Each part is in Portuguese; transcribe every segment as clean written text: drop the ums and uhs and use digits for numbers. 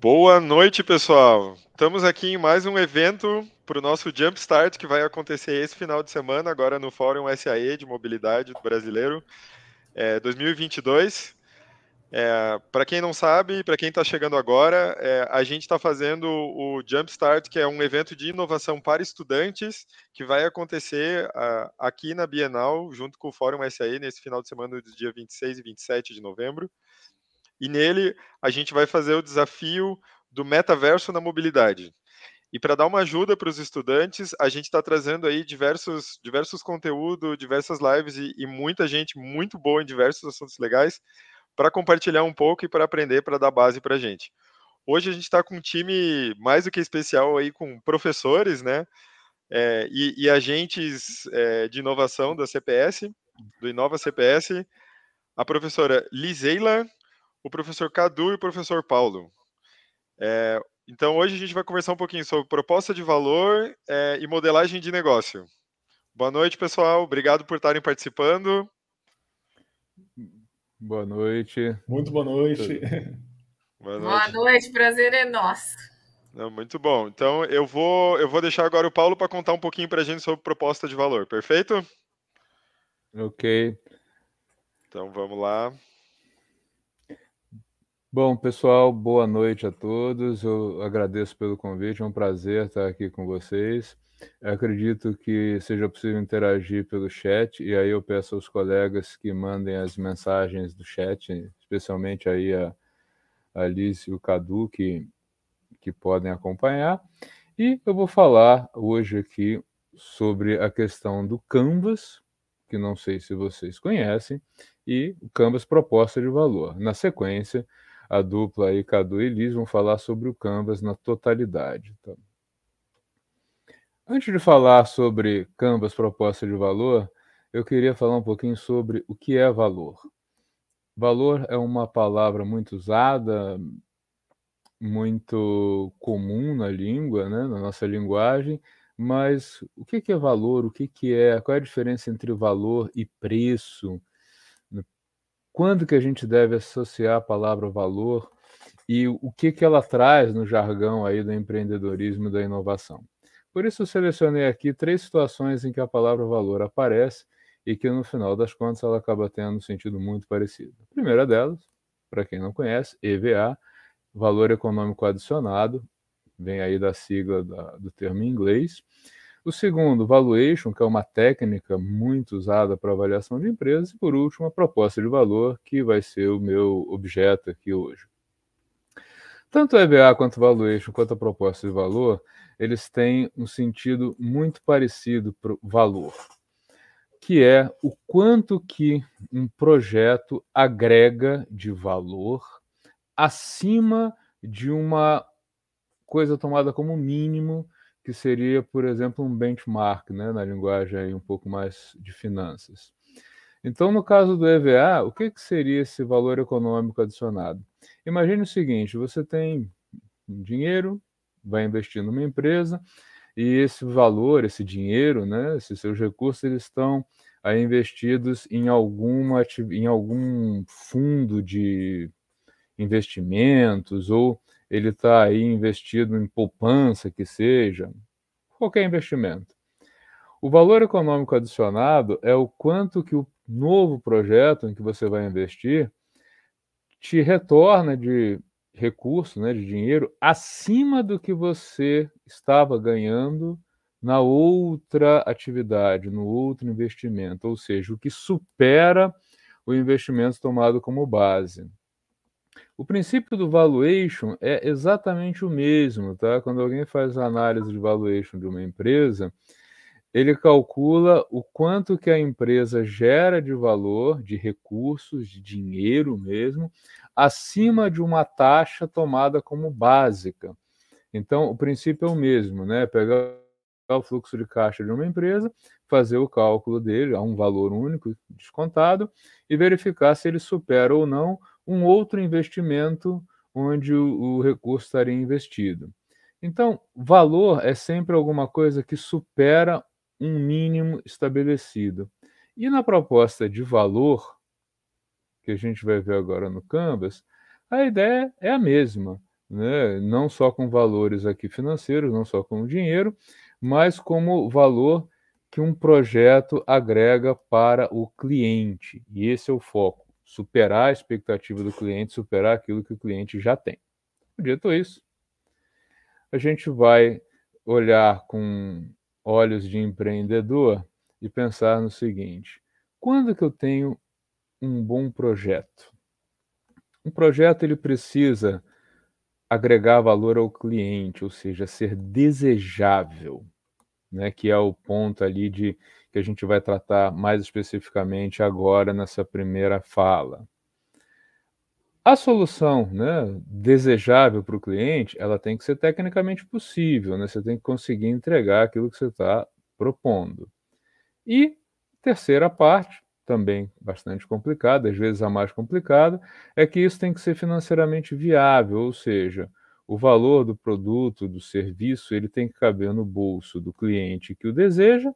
Boa noite, pessoal. Estamos aqui em mais um evento para o nosso Jumpstart, que vai acontecer esse final de semana, agora no Fórum SAE de Mobilidade Brasileiro 2022. Para quem não sabe, para quem está chegando agora, a gente está fazendo o Jumpstart, que é um evento de inovação para estudantes, que vai acontecer aqui na Bienal, junto com o Fórum SAE, nesse final de semana do dia 26 e 27 de novembro. E nele a gente vai fazer o desafio do metaverso na mobilidade. E para dar uma ajuda para os estudantes, a gente está trazendo aí diversos conteúdos, diversas lives e muita gente muito boa em diversos assuntos legais para compartilhar um pouco e para aprender, para dar base para a gente. Hoje a gente está com um time mais do que especial aí com professores, né? E agentes de inovação da CPS, do Inova CPS, a professora Liseila, o professor Cadu e o professor Paulo. Então, hoje a gente vai conversar um pouquinho sobre proposta de valor e modelagem de negócio. Boa noite, pessoal. Obrigado por estarem participando. Boa noite. Muito boa noite. Boa Boa noite. noite, prazer é nosso. Não, muito bom. Então, eu vou deixar agora o Paulo para contar um pouquinho para a gente sobre proposta de valor, perfeito? Ok. Então, vamos lá. Bom, pessoal, boa noite a todos. Eu agradeço pelo convite, é um prazer estar aqui com vocês. Eu acredito que seja possível interagir pelo chat, e aí eu peço aos colegas que mandem as mensagens do chat, especialmente aí a Liz e o Cadu, que podem acompanhar. E eu vou falar hoje aqui sobre a questão do Canvas, que não sei se vocês conhecem, e o Canvas proposta de valor. Na sequência, a dupla aí, Cadu e Liz, vão falar sobre o Canvas na totalidade. Tá? Antes de falar sobre Canvas proposta de valor, eu queria falar um pouquinho sobre o que é valor. Valor é uma palavra muito usada, muito comum na língua, né, na nossa linguagem, mas o que é valor? O que é? Qual é a diferença entre valor e preço? Quando que a gente deve associar a palavra valor e o que ela traz no jargão aí do empreendedorismo e da inovação? Por isso eu selecionei aqui 3 situações em que a palavra valor aparece e que no final das contas ela acaba tendo um sentido muito parecido. A primeira delas, para quem não conhece, EVA, valor econômico adicionado, vem aí da sigla do termo em inglês. O segundo, valuation, que é uma técnica muito usada para avaliação de empresas. E, por último, a proposta de valor, que vai ser o meu objeto aqui hoje. Tanto o EVA quanto o valuation, quanto a proposta de valor, eles têm um sentido muito parecido para o valor, que é o quanto que um projeto agrega de valor acima de uma coisa tomada como mínimo, que seria, por exemplo, um benchmark, né, na linguagem aí um pouco mais de finanças. Então, no caso do EVA, o que seria esse valor econômico adicionado? Imagine o seguinte, você tem dinheiro, vai investir numa empresa, e esse valor, esse dinheiro, né, esses seus recursos, eles estão aí investidos em algum fundo de investimentos, ou ele está aí investido em poupança, que seja, qualquer investimento. O valor econômico adicionado é o quanto que o novo projeto em que você vai investir te retorna de recurso, né, de dinheiro, acima do que você estava ganhando na outra atividade, no outro investimento, ou seja, o que supera o investimento tomado como base. O princípio do valuation é exatamente o mesmo, tá? Quando alguém faz a análise de valuation de uma empresa, ele calcula o quanto que a empresa gera de valor, de recursos, de dinheiro mesmo, acima de uma taxa tomada como básica. Então, o princípio é o mesmo, né? Pegar o fluxo de caixa de uma empresa, fazer o cálculo dele a um valor único descontado e verificar se ele supera ou não um outro investimento onde o recurso estaria investido. Então, valor é sempre alguma coisa que supera um mínimo estabelecido. E na proposta de valor, que a gente vai ver agora no Canvas, a ideia é a mesma. né, não só com valores aqui financeiros, não só com dinheiro, mas como valor que um projeto agrega para o cliente. E esse é o foco, superar a expectativa do cliente, superar aquilo que o cliente já tem. Dito isso, a gente vai olhar com olhos de empreendedor e pensar no seguinte: quando que eu tenho um bom projeto? Um projeto ele precisa agregar valor ao cliente, ou seja, ser desejável, né, que é o ponto ali de que a gente vai tratar mais especificamente agora nessa primeira fala. A solução, né, desejável para o cliente, ela tem que ser tecnicamente possível, né, você tem que conseguir entregar aquilo que você está propondo. E terceira parte, também bastante complicada, às vezes a mais complicada, é que isso tem que ser financeiramente viável, ou seja, o valor do produto, do serviço, ele tem que caber no bolso do cliente que o deseja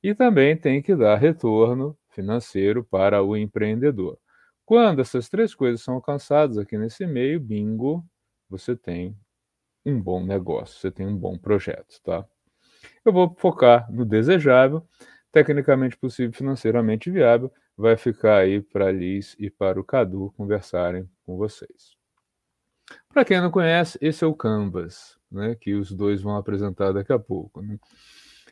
e também tem que dar retorno financeiro para o empreendedor. Quando essas três coisas são alcançadas aqui nesse meio, bingo, você tem um bom negócio, você tem um bom projeto, tá? Eu vou focar no desejável, tecnicamente possível, financeiramente viável, vai ficar aí para a Liz e para o Cadu conversarem com vocês. Para quem não conhece, esse é o Canvas, né, que os dois vão apresentar daqui a pouco, né?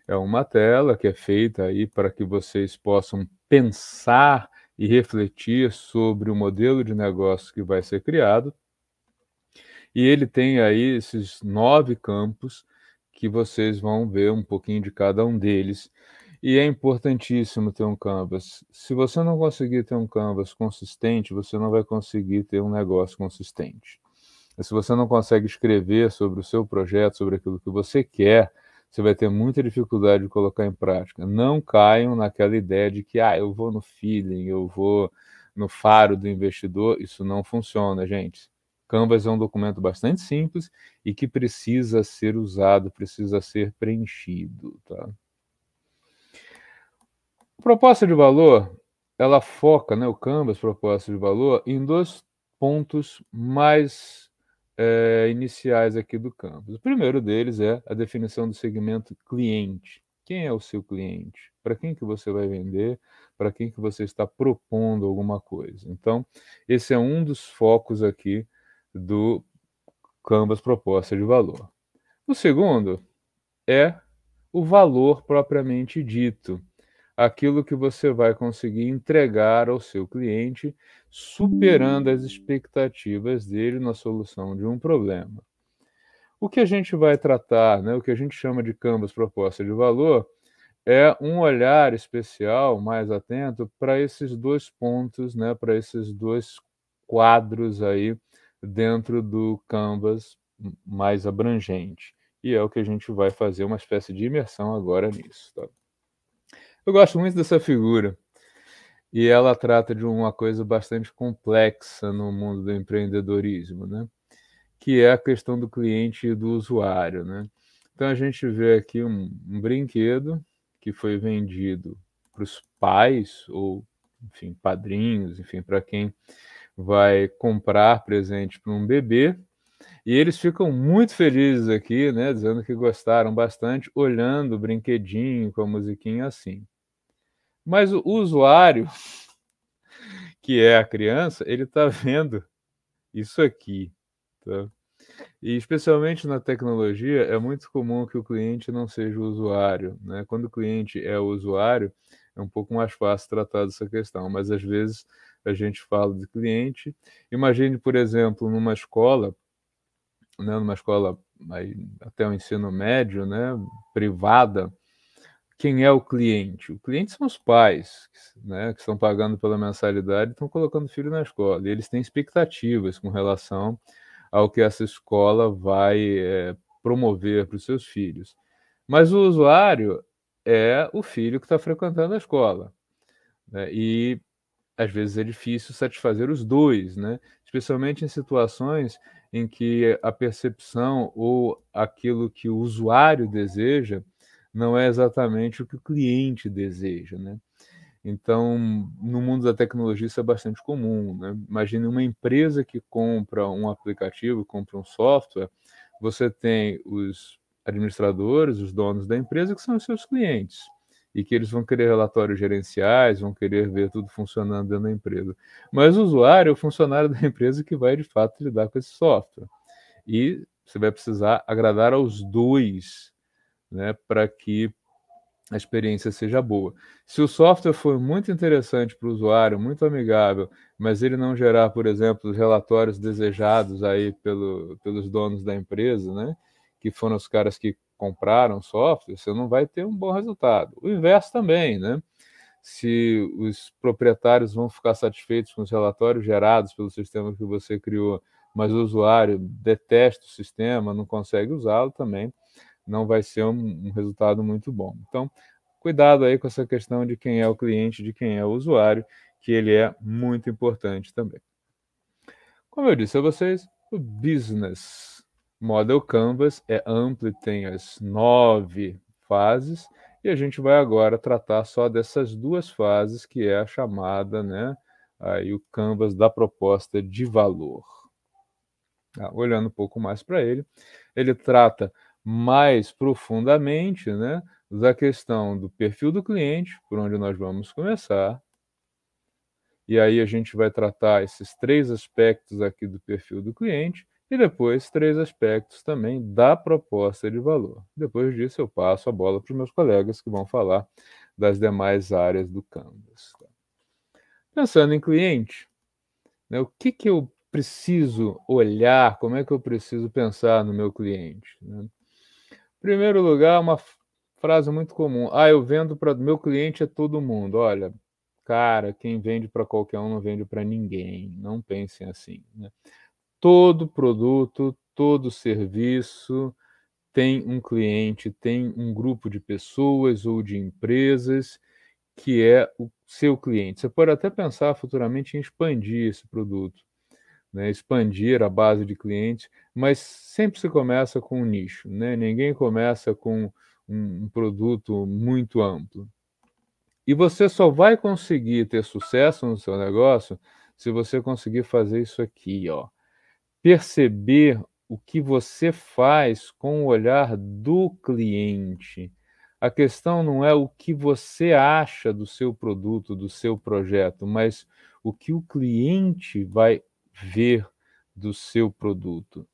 É uma tela que é feita aí para que vocês possam pensar e refletir sobre o modelo de negócio que vai ser criado. E ele tem aí esses 9 campos que vocês vão ver um pouquinho de cada um deles. E é importantíssimo ter um Canvas. Se você não conseguir ter um Canvas consistente, você não vai conseguir ter um negócio consistente. Se você não consegue escrever sobre o seu projeto, sobre aquilo que você quer, você vai ter muita dificuldade de colocar em prática. Não caiam naquela ideia de que eu vou no feeling, eu vou no faro do investidor. Isso não funciona, gente. Canvas é um documento bastante simples e que precisa ser usado, precisa ser preenchido, tá? A proposta de valor, ela foca, né, o Canvas, proposta de valor, em 2 pontos mais iniciais aqui do Canvas. O primeiro deles é a definição do segmento cliente. Quem é o seu cliente? Para quem que você vai vender? Para quem que você está propondo alguma coisa? Então, esse é um dos focos aqui do Canvas proposta de valor. O segundo é o valor propriamente dito, aquilo que você vai conseguir entregar ao seu cliente, superando as expectativas dele na solução de um problema. O que a gente vai tratar, né, o que a gente chama de Canvas proposta de valor, é um olhar especial, mais atento, para esses 2 pontos, né, para esses 2 quadros aí dentro do Canvas mais abrangente. E é o que a gente vai fazer uma espécie de imersão agora nisso, tá? Eu gosto muito dessa figura, e ela trata de uma coisa bastante complexa no mundo do empreendedorismo, né, que é a questão do cliente e do usuário, né. Então a gente vê aqui um brinquedo que foi vendido para os pais ou, enfim, padrinhos, enfim, para quem vai comprar presente para um bebê, e eles ficam muito felizes aqui, né, dizendo que gostaram bastante, olhando o brinquedinho com a musiquinha assim. Mas o usuário, que é a criança, ele está vendo isso aqui, tá? E especialmente na tecnologia, é muito comum que o cliente não seja o usuário, né? Quando o cliente é o usuário, é um pouco mais fácil tratar dessa questão, mas às vezes a gente fala de cliente. Imagine, por exemplo, numa escola, né, numa escola aí, até o ensino médio, né, privada, quem é o cliente? O cliente são os pais, né, que estão pagando pela mensalidade e estão colocando o filho na escola. E eles têm expectativas com relação ao que essa escola vai promover para os seus filhos. Mas o usuário é o filho que está frequentando a escola, né? E às vezes é difícil satisfazer os dois, né? Especialmente em situações em que a percepção ou aquilo que o usuário deseja não é exatamente o que o cliente deseja, né? Então, no mundo da tecnologia isso é bastante comum, né? Imagine uma empresa que compra um aplicativo, compra um software, você tem os administradores, os donos da empresa, que são os seus clientes, e que eles vão querer relatórios gerenciais, vão querer ver tudo funcionando dentro da empresa. Mas o usuário é o funcionário da empresa que vai, de fato, lidar com esse software. E você vai precisar agradar aos dois, né, para que a experiência seja boa. Se o software for muito interessante para o usuário, muito amigável, mas ele não gerar, por exemplo, os relatórios desejados aí pelos donos da empresa, né, que foram os caras que compraram o software, você não vai ter um bom resultado. O inverso também, né? Se os proprietários vão ficar satisfeitos com os relatórios gerados pelo sistema que você criou, mas o usuário detesta o sistema, não consegue usá-lo também, não vai ser um resultado muito bom. Então, cuidado aí com essa questão de quem é o cliente, de quem é o usuário, que ele é muito importante também. Como eu disse a vocês, o Business Model Canvas é amplo e tem as 9 fases, e a gente vai agora tratar só dessas 2 fases, que é a chamada, né, aí o Canvas da proposta de valor. Olhando um pouco mais para ele trata mais profundamente, né, da questão do perfil do cliente, por onde nós vamos começar. E aí a gente vai tratar esses 3 aspectos aqui do perfil do cliente e depois 3 aspectos também da proposta de valor. Depois disso eu passo a bola para os meus colegas que vão falar das demais áreas do Canvas. Pensando em cliente, né, o que eu preciso olhar, como é que eu preciso pensar no meu cliente, né? Em primeiro lugar, uma frase muito comum: eu vendo para meu cliente é todo mundo. Olha, cara, quem vende para qualquer um não vende para ninguém, não pensem assim, né? Todo produto, todo serviço tem um cliente, tem um grupo de pessoas ou de empresas que é o seu cliente. Você pode até pensar futuramente em expandir esse produto, né, expandir a base de clientes, mas sempre se começa com um nicho, né? Ninguém começa com um produto muito amplo. E você só vai conseguir ter sucesso no seu negócio se você conseguir fazer isso aqui, ó. Perceber o que você faz com o olhar do cliente. A questão não é o que você acha do seu produto, do seu projeto, mas o que o cliente vai ver do seu produto.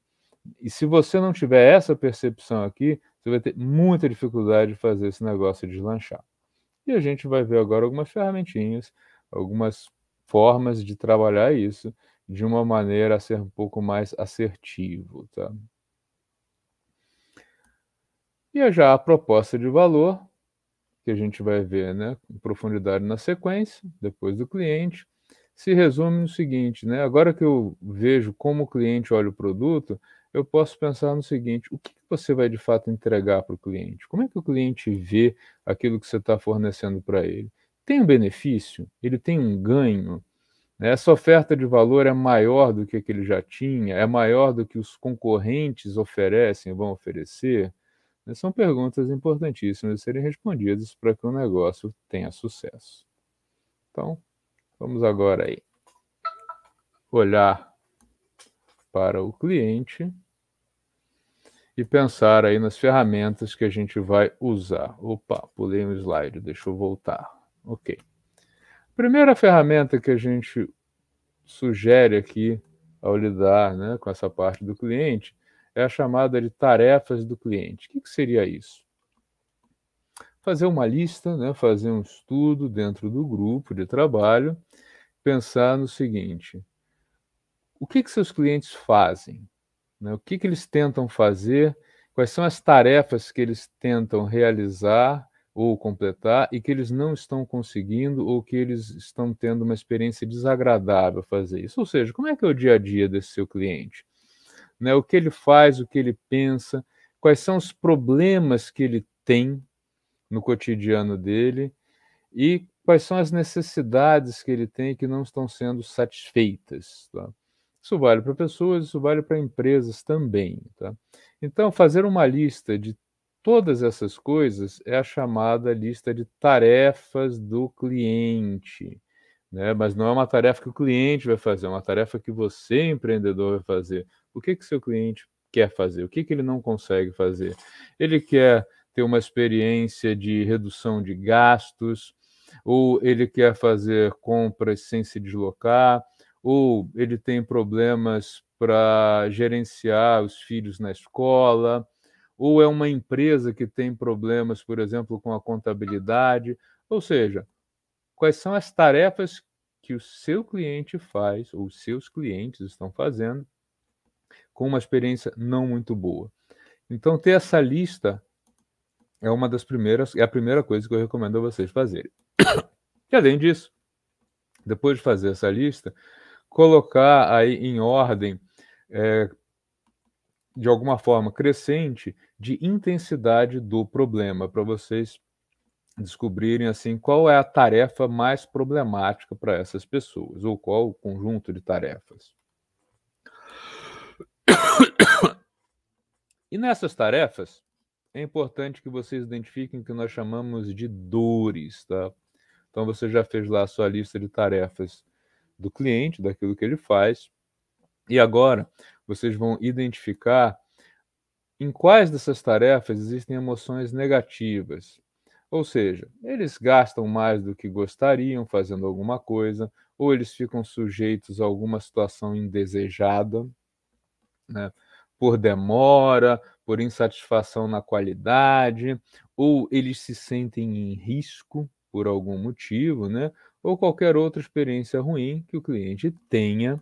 E se você não tiver essa percepção aqui, você vai ter muita dificuldade de fazer esse negócio deslanchar. E a gente vai ver agora algumas ferramentinhas, algumas formas de trabalhar isso de uma maneira a ser um pouco mais assertivo, tá? E já a proposta de valor, que a gente vai ver, né, com profundidade na sequência, depois do cliente, se resume no seguinte, né? Agora que eu vejo como o cliente olha o produto, eu posso pensar no seguinte: o que você vai de fato entregar para o cliente? Como é que o cliente vê aquilo que você está fornecendo para ele? Tem um benefício? Ele tem um ganho? Essa oferta de valor é maior do que ele já tinha? É maior do que os concorrentes oferecem, vão oferecer? São perguntas importantíssimas de serem respondidas para que o negócio tenha sucesso. Então, vamos agora aí olhar para o cliente e pensar aí nas ferramentas que a gente vai usar. Opa, pulei um slide, deixa eu voltar. Ok. Primeira ferramenta que a gente sugere aqui ao lidar, né, com essa parte do cliente é a chamada de tarefas do cliente. O que seria isso? Fazer uma lista, né, fazer um estudo dentro do grupo de trabalho, pensar no seguinte: o que seus clientes fazem, né? O que eles tentam fazer, quais são as tarefas que eles tentam realizar ou completar e que eles não estão conseguindo ou que eles estão tendo uma experiência desagradável fazer isso. Ou seja, como é que é o dia a dia desse seu cliente? Né? O que ele faz, o que ele pensa, quais são os problemas que ele tem no cotidiano dele e quais são as necessidades que ele tem que não estão sendo satisfeitas, tá? Isso vale para pessoas, isso vale para empresas também, tá? Então, fazer uma lista de todas essas coisas é a chamada lista de tarefas do cliente, né? Mas não é uma tarefa que o cliente vai fazer, é uma tarefa que você, empreendedor, vai fazer. O que que seu cliente quer fazer? O que que ele não consegue fazer? Ele quer ter uma experiência de redução de gastos, ou ele quer fazer compras sem se deslocar, ou ele tem problemas para gerenciar os filhos na escola, ou é uma empresa que tem problemas, por exemplo, com a contabilidade. Ou seja, quais são as tarefas que o seu cliente faz, ou os seus clientes estão fazendo, com uma experiência não muito boa. Então, ter essa lista é uma das primeiras, é a primeira coisa que eu recomendo a vocês fazerem. E além disso, depois de fazer essa lista, colocar aí em ordem, de alguma forma crescente, de intensidade do problema, para vocês descobrirem assim qual é a tarefa mais problemática para essas pessoas, ou qual o conjunto de tarefas. E nessas tarefas, é importante que vocês identifiquem o que nós chamamos de dores, tá? Então você já fez lá a sua lista de tarefas do cliente, daquilo que ele faz, e agora vocês vão identificar em quais dessas tarefas existem emoções negativas. Ou seja, eles gastam mais do que gostariam fazendo alguma coisa, ou eles ficam sujeitos a alguma situação indesejada, né? Por demora, por insatisfação na qualidade, ou eles se sentem em risco por algum motivo, né? Ou qualquer outra experiência ruim que o cliente tenha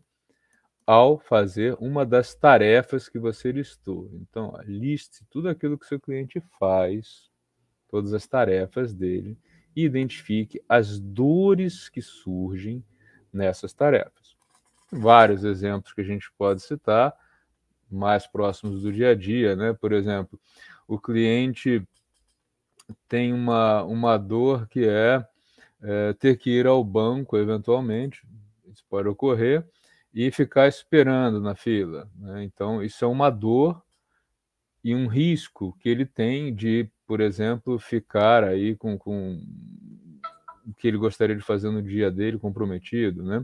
ao fazer uma das tarefas que você listou. Então, ó, liste tudo aquilo que seu cliente faz, todas as tarefas dele, e identifique as dores que surgem nessas tarefas. Vários exemplos que a gente pode citar, mais próximos do dia a dia, né? Por exemplo, o cliente tem uma dor que é ter que ir ao banco, eventualmente, isso pode ocorrer, e ficar esperando na fila, né? Então, isso é uma dor e um risco que ele tem de, por exemplo, ficar aí com o que ele gostaria de fazer no dia dele comprometido, né?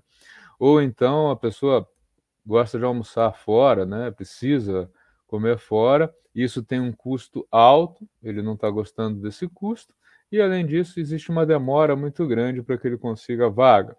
Ou então a pessoa gosta de almoçar fora, né? Precisa comer fora, isso tem um custo alto, ele não está gostando desse custo, e além disso existe uma demora muito grande para que ele consiga a vaga.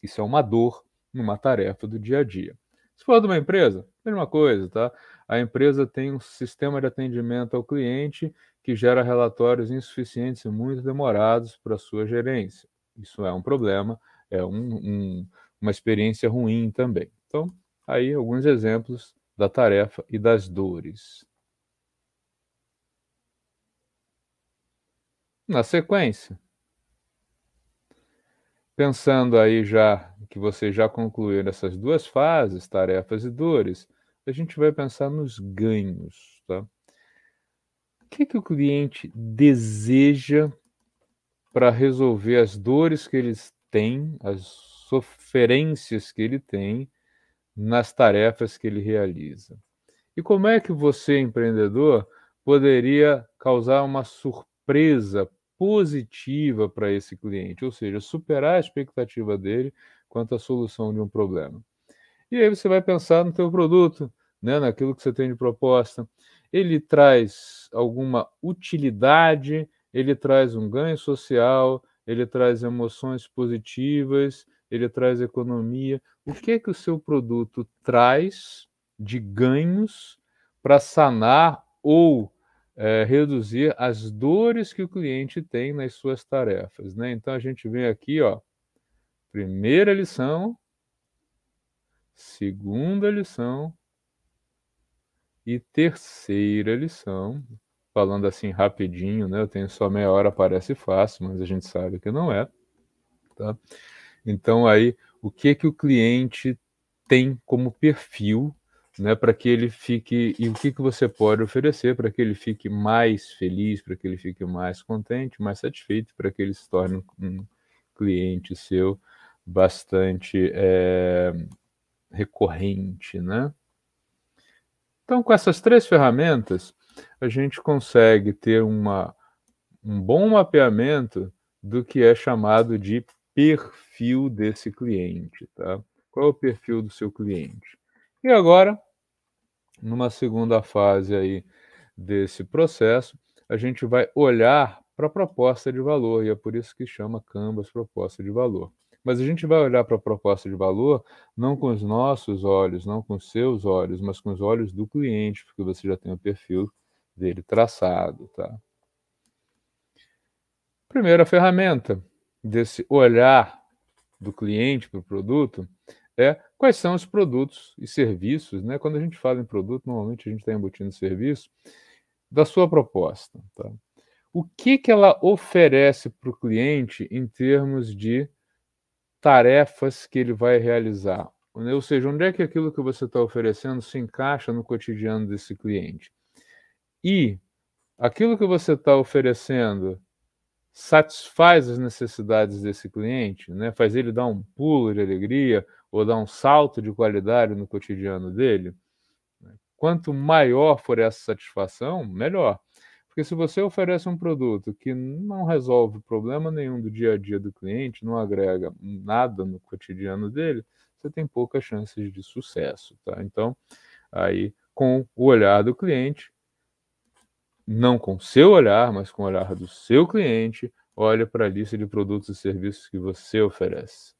Isso é uma dor numa tarefa do dia a dia. Se for de uma empresa, mesma coisa, tá? A empresa tem um sistema de atendimento ao cliente que gera relatórios insuficientes e muito demorados para a sua gerência. Isso é um problema, é uma experiência ruim também. Então, aí alguns exemplos da tarefa e das dores. Na sequência, pensando aí já que você já concluiu essas duas fases, tarefas e dores, a gente vai pensar nos ganhos, tá? O que o cliente deseja para resolver as dores que eles têm, as sofrências que ele tem nas tarefas que ele realiza? E como é que você, empreendedor, poderia causar uma surpresa positiva para esse cliente, ou seja, superar a expectativa dele quanto à solução de um problema? E aí você vai pensar no teu produto, né, naquilo que você tem de proposta. Ele traz alguma utilidade, ele traz um ganho social, ele traz emoções positivas, ele traz economia. O que o seu produto traz de ganhos para sanar ou reduzir as dores que o cliente tem nas suas tarefas, né? Então a gente vem aqui, ó, primeira lição, segunda lição e terceira lição, falando assim rapidinho, né? Eu tenho só meia hora, parece fácil, mas a gente sabe que não é, tá? Então aí, o que o cliente tem como perfil, né, para que ele fique, e o que você pode oferecer para que ele fique mais feliz, para que ele fique mais contente, mais satisfeito, para que ele se torne um cliente seu bastante recorrente, né? Então, com essas três ferramentas, a gente consegue ter um bom mapeamento do que é chamado de perfil desse cliente, tá? Qual é o perfil do seu cliente? E agora, numa segunda fase aí desse processo, a gente vai olhar para a proposta de valor, e é por isso que chama Canvas proposta de valor. Mas a gente vai olhar para a proposta de valor não com os nossos olhos, não com os seus olhos, mas com os olhos do cliente, porque você já tem o perfil dele traçado, tá? Primeira ferramenta desse olhar do cliente para o produto é quais são os produtos e serviços, né? Quando a gente fala em produto, normalmente a gente está embutindo serviço da sua proposta, tá? O que ela oferece para o cliente em termos de tarefas que ele vai realizar? Né? Ou seja, onde é que aquilo que você está oferecendo se encaixa no cotidiano desse cliente? E aquilo que você está oferecendo satisfaz as necessidades desse cliente, né? Faz ele dar um pulo de alegria ou dar um salto de qualidade no cotidiano dele? Quanto maior for essa satisfação, melhor. Porque se você oferece um produto que não resolve problema nenhum do dia a dia do cliente, não agrega nada no cotidiano dele, você tem poucas chances de sucesso, tá? Então, aí, com o olhar do cliente, não com o seu olhar, mas com o olhar do seu cliente, olha para a lista de produtos e serviços que você oferece.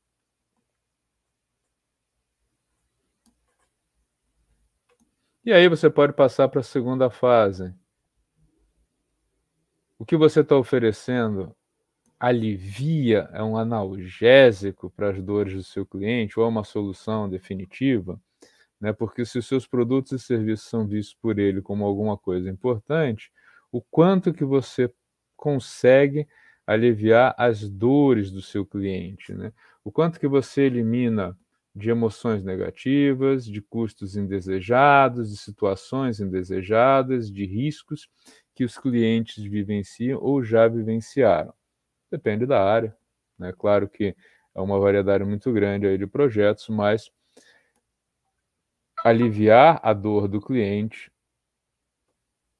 E aí você pode passar para a segunda fase. O que você está oferecendo alivia, é um analgésico para as dores do seu cliente ou é uma solução definitiva? Né? Porque se os seus produtos e serviços são vistos por ele como alguma coisa importante, o quanto que você consegue aliviar as dores do seu cliente, né? O quanto que você elimina de emoções negativas, de custos indesejados, de situações indesejadas, de riscos que os clientes vivenciam ou já vivenciaram. Depende da área, né? Claro que é uma variedade muito grande aí de projetos, mas aliviar a dor do cliente,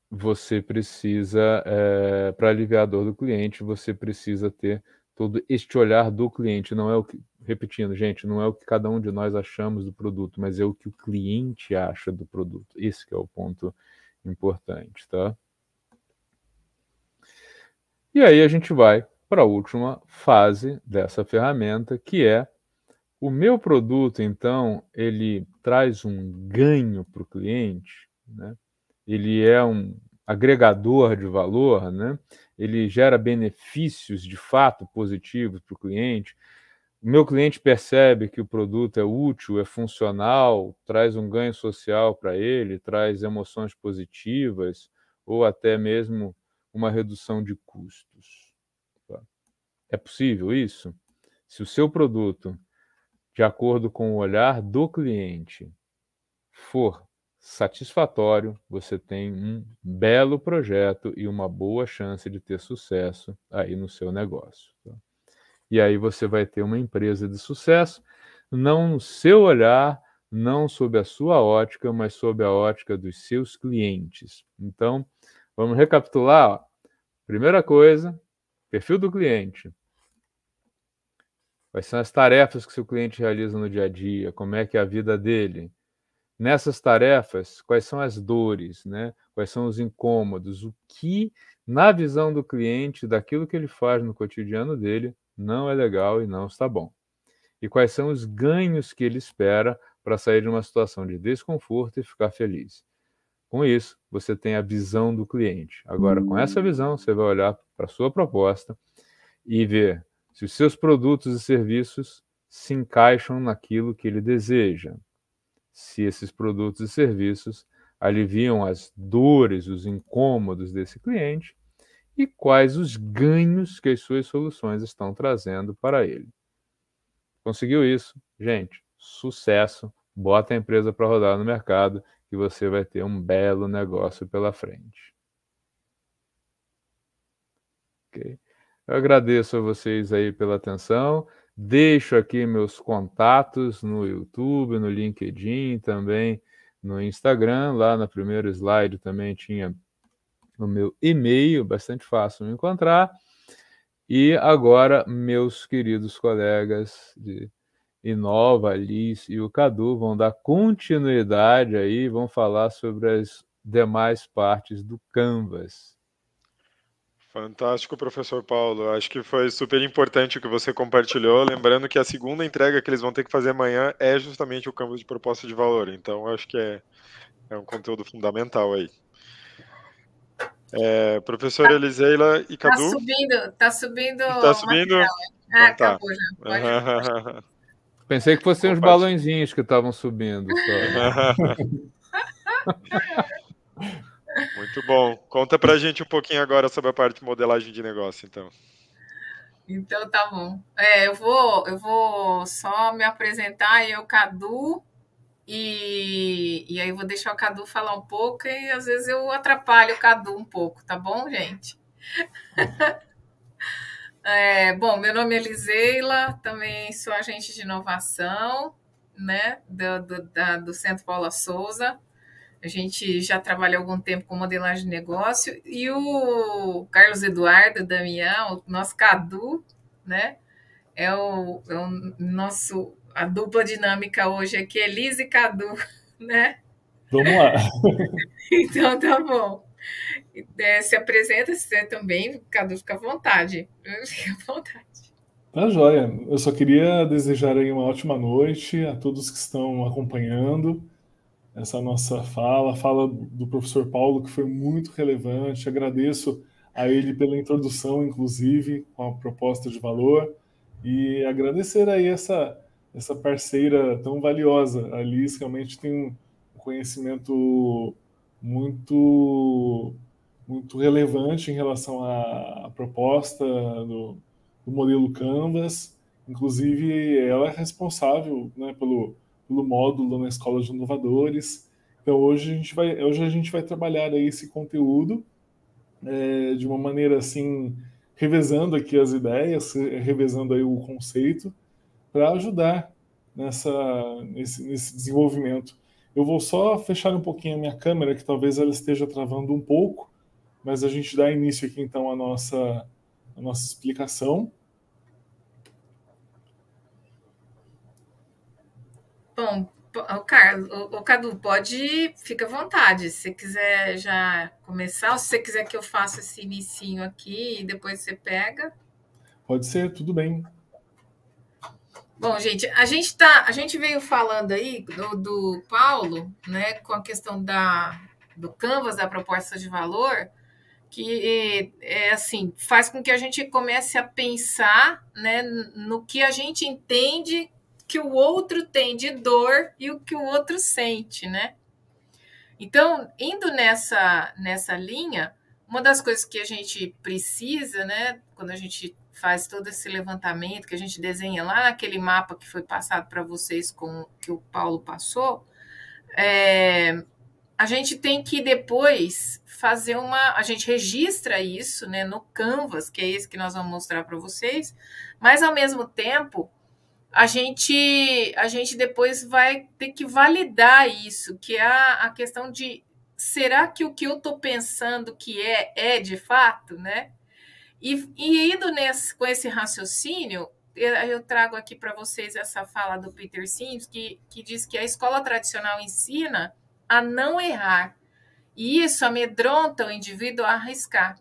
você precisa, para aliviar a dor do cliente, você precisa ter todo este olhar do cliente, não é o que, repetindo, gente, não é o que cada um de nós achamos do produto, mas é o que o cliente acha do produto. Esse que é o ponto importante, tá? E aí a gente vai para a última fase dessa ferramenta, que é o meu produto, então, ele traz um ganho para o cliente, né? Ele é um agregador de valor, né? Ele gera benefícios de fato positivos para o cliente. O meu cliente percebe que o produto é útil, é funcional, traz um ganho social para ele, traz emoções positivas ou até mesmo uma redução de custos. Tá? É possível isso? Se o seu produto, de acordo com o olhar do cliente, for satisfatório, você tem um belo projeto e uma boa chance de ter sucesso aí no seu negócio. Tá? E aí você vai ter uma empresa de sucesso, não no seu olhar, não sob a sua ótica, mas sob a ótica dos seus clientes. Então, vamos recapitular. Ó. Primeira coisa, perfil do cliente. Quais são as tarefas que seu cliente realiza no dia a dia? Como é que é a vida dele? Nessas tarefas, quais são as dores, né? Quais são os incômodos? O que, na visão do cliente, daquilo que ele faz no cotidiano dele, não é legal e não está bom? E quais são os ganhos que ele espera para sair de uma situação de desconforto e ficar feliz? Com isso, você tem a visão do cliente. Agora, com essa visão, você vai olhar para a sua proposta e ver se os seus produtos e serviços se encaixam naquilo que ele deseja. Se esses produtos e serviços aliviam as dores, os incômodos desse cliente e quais os ganhos que as suas soluções estão trazendo para ele. Conseguiu isso? Gente, sucesso! Bota a empresa para rodar no mercado e você vai ter um belo negócio pela frente. Ok? Eu agradeço a vocês aí pela atenção. Deixo aqui meus contatos no YouTube, no LinkedIn, também no Instagram. Lá no primeiro slide também tinha no meu e-mail, bastante fácil me encontrar. E agora, meus queridos colegas de Inova, Alice e o Cadu vão dar continuidade aí, vão falar sobre as demais partes do Canvas. Fantástico, professor Paulo. Acho que foi super importante o que você compartilhou. Lembrando que a segunda entrega que eles vão ter que fazer amanhã é justamente o Canvas de proposta de valor. Então, acho que é um conteúdo fundamental aí. Professora Eliseila e Cadu? Tá subindo Tá o subindo? material. Então, tá. Acabou já. Pode. Pensei que fossem os balãozinhos que estavam subindo só. Muito bom. Conta pra gente um pouquinho agora sobre a parte de modelagem de negócio, então. Então tá bom. Eu vou só me apresentar, eu, Cadu, e aí eu vou deixar o Cadu falar um pouco e às vezes eu atrapalho o Cadu um pouco, tá bom, gente? Bom, meu nome é Eliseila, também sou agente de inovação, né, do Centro Paula Souza. A gente já trabalha há algum tempo com modelagem de negócio e o Carlos Eduardo Damião, o nosso Cadu, né, é o nosso, a dupla dinâmica hoje aqui, Elise e Cadu, né? Vamos lá. Então tá bom. Se apresenta você também, Cadu, fica à vontade. Fica à vontade. Tá joia. Eu só queria desejar aí uma ótima noite a todos que estão acompanhando essa nossa fala do professor Paulo, que foi muito relevante. Agradeço a ele pela introdução, inclusive, com a proposta de valor, e agradecer aí essa parceira tão valiosa. A Liz realmente tem um conhecimento muito relevante em relação à proposta do modelo Canvas. Inclusive, ela é responsável, né, pelo módulo na Escola de Inovadores. Então, hoje a gente vai trabalhar aí esse conteúdo de uma maneira assim, revezando aqui as ideias, revezando aí o conceito, para ajudar nesse desenvolvimento. Eu vou só fechar um pouquinho a minha câmera, que talvez ela esteja travando um pouco, mas a gente dá início aqui então à nossa explicação. Bom, Carlos, o Cadu, fica à vontade. Se você quiser já começar, ou se você quiser que eu faça esse inicinho aqui e depois você pega. Pode ser, tudo bem. Bom, gente, a gente veio falando aí do Paulo, né, com a questão do Canvas, da proposta de valor, que assim, faz com que a gente comece a pensar, né, no que a gente entende que o outro tem de dor e o que o outro sente, né? Então, indo nessa linha, uma das coisas que a gente precisa, né, quando a gente faz todo esse levantamento, que a gente desenha lá naquele mapa que foi passado para vocês com que o Paulo passou, a gente tem que depois fazer a gente registra isso, né, no Canvas, que é esse que nós vamos mostrar para vocês, mas ao mesmo tempo a gente depois vai ter que validar isso, que é a questão de será que o que eu estou pensando que é de fato, né? E indo com esse raciocínio, eu trago aqui para vocês essa fala do Peter Sims, que diz que a escola tradicional ensina a não errar, e isso amedronta o indivíduo a arriscar.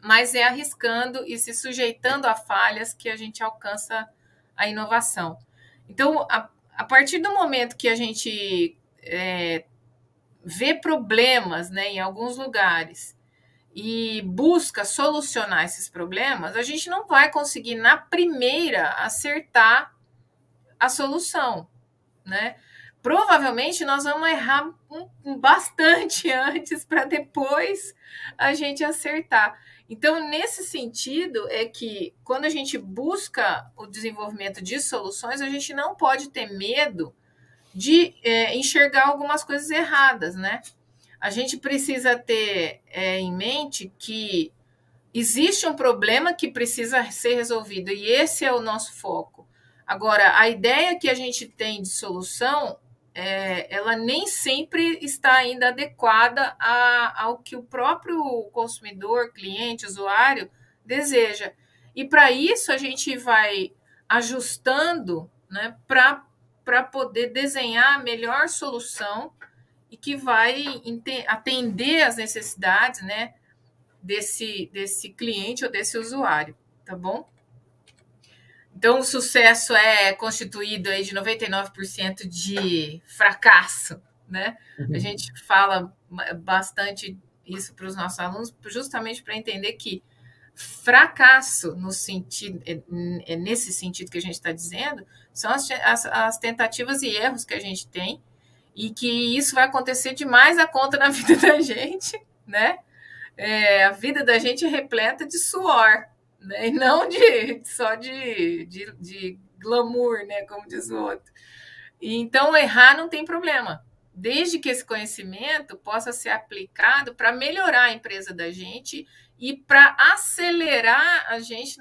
Mas é arriscando e se sujeitando a falhas que a gente alcança a inovação. Então, a partir do momento que a gente vê problemas, né, em alguns lugares e busca solucionar esses problemas, a gente não vai conseguir, na primeira, acertar a solução, né? Provavelmente nós vamos errar bastante antes para depois a gente acertar. Então, nesse sentido, é que quando a gente busca o desenvolvimento de soluções, a gente não pode ter medo de enxergar algumas coisas erradas, né? A gente precisa ter em mente que existe um problema que precisa ser resolvido e esse é o nosso foco. Agora, a ideia que a gente tem de solução ela nem sempre está ainda adequada ao que o próprio consumidor, cliente, usuário deseja. E para isso a gente vai ajustando, né, para poder desenhar a melhor solução e que vai atender às necessidades, né, desse cliente ou desse usuário, tá bom? Então, o sucesso é constituído aí de 99% de fracasso, né? A gente fala bastante isso para os nossos alunos, justamente para entender que fracasso, no sentido, nesse sentido que a gente está dizendo, são as tentativas e erros que a gente tem, e que isso vai acontecer demais a conta na vida da gente, né? A vida da gente é repleta de suor, né? E não só de glamour, né? Como diz o outro. E, então, errar não tem problema, desde que esse conhecimento possa ser aplicado para melhorar a empresa da gente e para acelerar a gente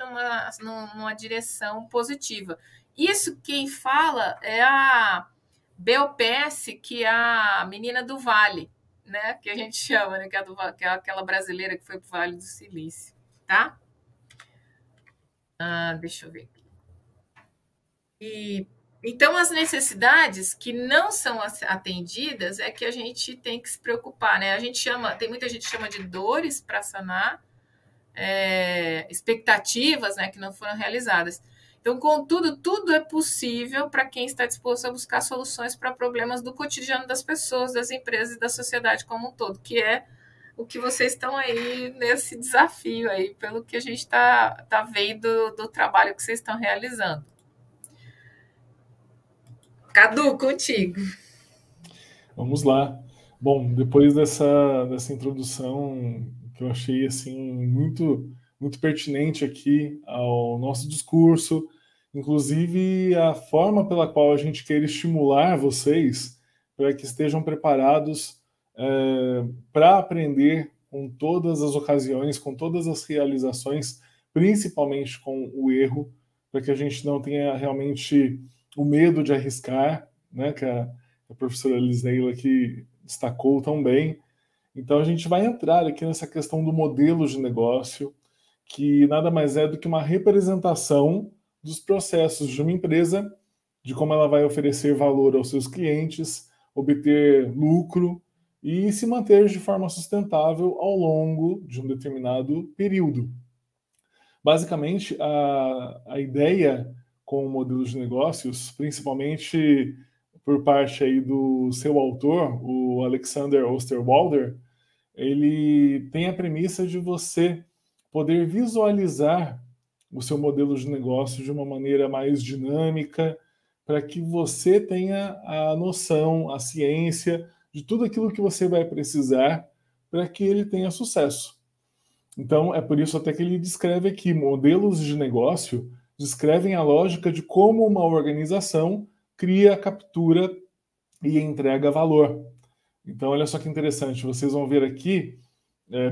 numa direção positiva. Isso quem fala é a BOPS, que é a menina do Vale, né? Que a gente chama, né? Que é aquela brasileira que foi para o Vale do Silício, tá? Deixa eu ver aqui. Então, as necessidades que não são atendidas é que a gente tem que se preocupar, né? Tem muita gente que chama de dores para sanar, expectativas, né, que não foram realizadas. Então, contudo, tudo é possível para quem está disposto a buscar soluções para problemas do cotidiano das pessoas, das empresas e da sociedade como um todo, que é o que vocês estão aí nesse desafio aí, pelo que a gente tá vendo do trabalho que vocês estão realizando. Cadu, contigo. Vamos lá. Bom, depois dessa introdução que eu achei assim muito pertinente aqui ao nosso discurso, inclusive a forma pela qual a gente quer estimular vocês para que estejam preparados para aprender com todas as ocasiões, com todas as realizações, principalmente com o erro, para que a gente não tenha realmente o medo de arriscar, né, que a professora Eliseila aqui destacou tão bem. Então a gente vai entrar aqui nessa questão do modelo de negócio, que nada mais é do que uma representação dos processos de uma empresa, de como ela vai oferecer valor aos seus clientes, obter lucro e se manter de forma sustentável ao longo de um determinado período. Basicamente, a ideia com o modelo de negócios, principalmente por parte aí do seu autor, o Alexander Osterwalder, ele tem a premissa de você poder visualizar o seu modelo de negócio de uma maneira mais dinâmica, para que você tenha a noção, a ciência de tudo aquilo que você vai precisar para que ele tenha sucesso. Então, é por isso até que ele descreve aqui, modelos de negócio descrevem a lógica de como uma organização cria, captura e entrega valor. Então, olha só que interessante, vocês vão ver aqui,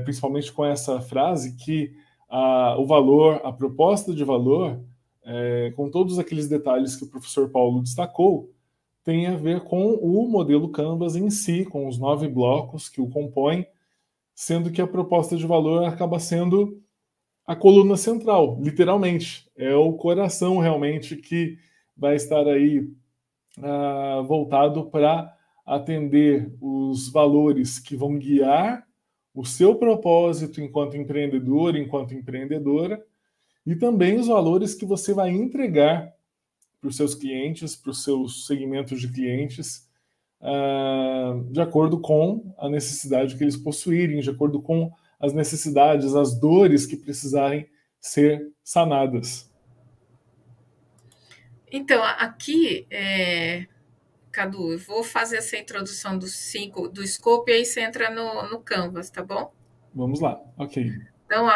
principalmente com essa frase, que o valor, a proposta de valor, com todos aqueles detalhes que o professor Paulo destacou, tem a ver com o modelo Canvas em si, com os 9 blocos que o compõem, sendo que a proposta de valor acaba sendo a coluna central, literalmente. É o coração realmente que vai estar aí voltado para atender os valores que vão guiar o seu propósito enquanto empreendedor, enquanto empreendedora, e também os valores que você vai entregar para os seus clientes, para os seus segmentos de clientes, de acordo com a necessidade que eles possuírem, de acordo com as necessidades, as dores que precisarem ser sanadas. Então, aqui, Cadu, eu vou fazer essa introdução do scope e aí você entra no Canvas, tá bom? Vamos lá, ok. Então,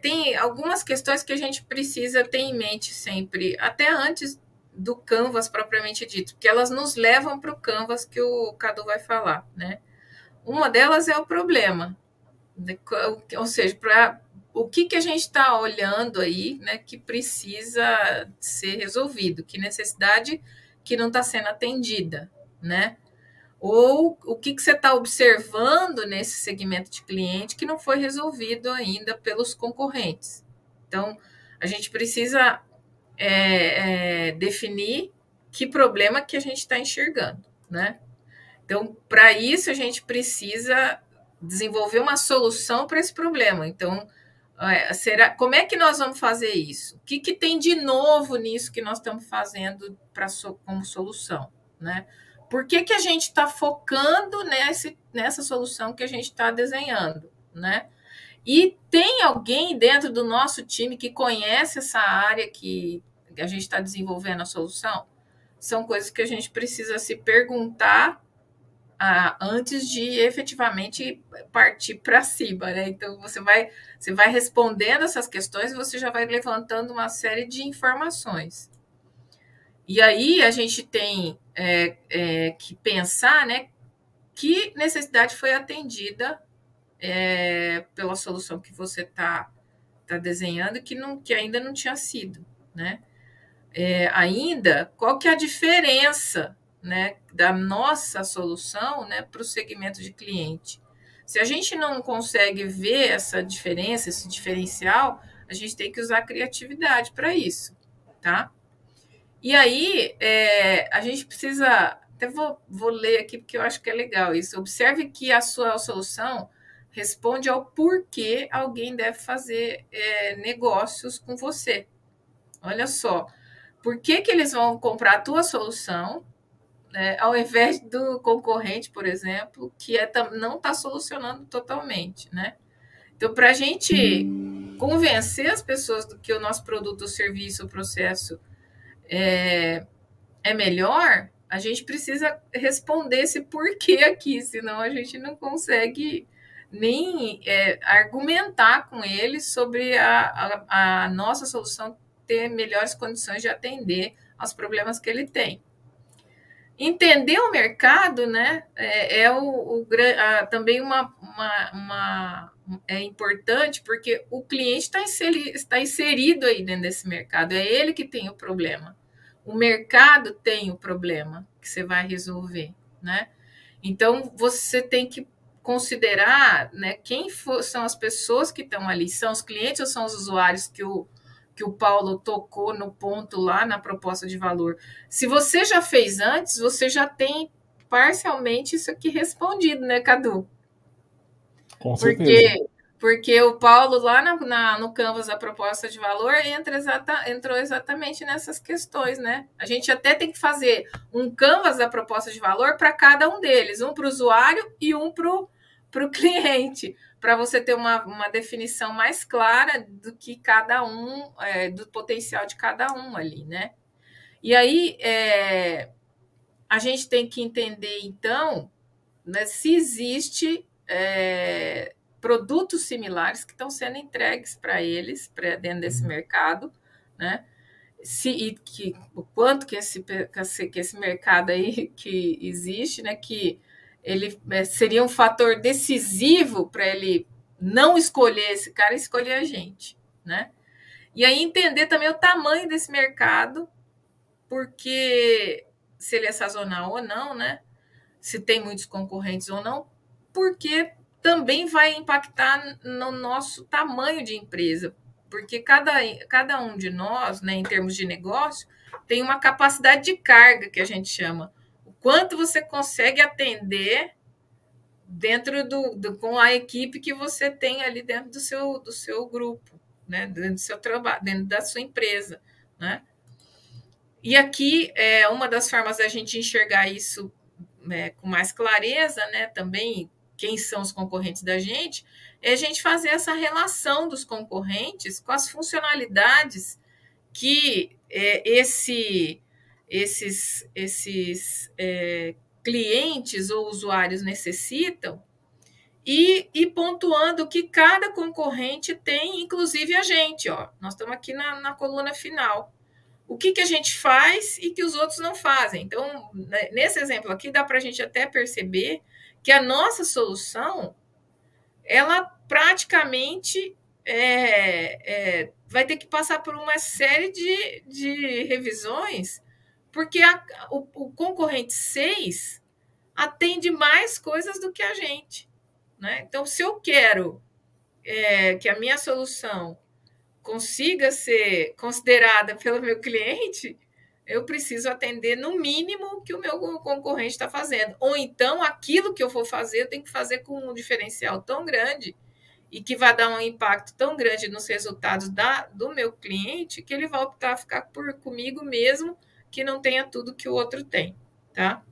tem algumas questões que a gente precisa ter em mente sempre, até antes do Canvas propriamente dito, porque elas nos levam para o Canvas que o Cadu vai falar, né? Uma delas é o problema, ou seja, o que a gente está olhando aí, né, que precisa ser resolvido, que necessidade que não está sendo atendida, né? Ou o que você está observando nesse segmento de cliente que não foi resolvido ainda pelos concorrentes. Então, a gente precisa definir que problema que a gente está enxergando, né? Então, para isso, a gente precisa desenvolver uma solução para esse problema. Então, como é que nós vamos fazer isso? O que tem de novo nisso que nós estamos fazendo como solução, né? Por que a gente está focando nessa solução que a gente está desenhando, né? E tem alguém dentro do nosso time que conhece essa área que a gente está desenvolvendo a solução? São coisas que a gente precisa se perguntar antes de efetivamente partir para cima, né? Então, você vai respondendo essas questões e você já vai levantando uma série de informações. E aí, a gente tem que pensar, né, que necessidade foi atendida pela solução que você está desenhando que ainda não tinha sido, né? Qual que é a diferença, né, da nossa solução, né, para o segmento de cliente? Se a gente não consegue ver essa diferença, esse diferencial, a gente tem que usar a criatividade para isso, tá? E aí, a gente precisa... Até vou ler aqui, porque eu acho que é legal isso. Observe que a sua solução responde ao porquê alguém deve fazer negócios com você. Olha só. Por que eles vão comprar a tua solução, né, ao invés do concorrente, por exemplo, que não está solucionando totalmente, né? Então, para a gente convencer as pessoas do que o nosso produto, o serviço, o processo é melhor, a gente precisa responder esse porquê aqui, senão a gente não consegue nem argumentar com eles sobre a nossa solução ter melhores condições de atender aos problemas que ele tem. Entender o mercado, né, também é importante, porque o cliente está inserido aí dentro desse mercado, é ele que tem o problema. O mercado tem o problema que você vai resolver, né? Então, você tem que considerar, né, são as pessoas que estão ali, são os clientes ou são os usuários que o Paulo tocou no ponto lá na proposta de valor. Se você já fez antes, você já tem parcialmente isso aqui respondido, né, Cadu? Com certeza. Porque o Paulo, lá no Canvas da proposta de valor, entrou exatamente nessas questões, né? A gente até tem que fazer um Canvas da proposta de valor para cada um deles, um para o usuário e um para o cliente, para você ter uma definição mais clara do que cada um, do potencial de cada um ali, né? E aí, a gente tem que entender, então, né, se existe produtos similares que estão sendo entregues para eles, dentro desse mercado, né? O quanto que esse mercado aí que existe, né? Que ele seria um fator decisivo para ele não escolher esse cara e escolher a gente, né? E aí entender também o tamanho desse mercado, porque se ele é sazonal ou não, né? Se tem muitos concorrentes ou não, porque também vai impactar no nosso tamanho de empresa, porque cada um de nós, né, em termos de negócio, tem uma capacidade de carga, que a gente chama. O quanto você consegue atender dentro com a equipe que você tem ali dentro do seu grupo, né, dentro do seu trabalho, dentro da sua empresa, né? E aqui, uma das formas da gente enxergar isso com mais clareza, né, também quem são os concorrentes da gente, é a gente fazer essa relação dos concorrentes com as funcionalidades que esses clientes ou usuários necessitam e pontuando que cada concorrente tem, inclusive a gente. Ó, nós estamos aqui na coluna final. O que a gente faz e que os outros não fazem. Então, nesse exemplo aqui, dá para a gente até perceber que a nossa solução, ela praticamente vai ter que passar por uma série de revisões porque o concorrente 6 atende mais coisas do que a gente, né? Então, se eu quero que a minha solução consiga ser considerada pelo meu cliente, eu preciso atender no mínimo o que o meu concorrente está fazendo. Ou então, aquilo que eu vou fazer, eu tenho que fazer com um diferencial tão grande e que vai dar um impacto tão grande nos resultados do meu cliente que ele vai optar a ficar comigo mesmo que não tenha tudo que o outro tem, tá?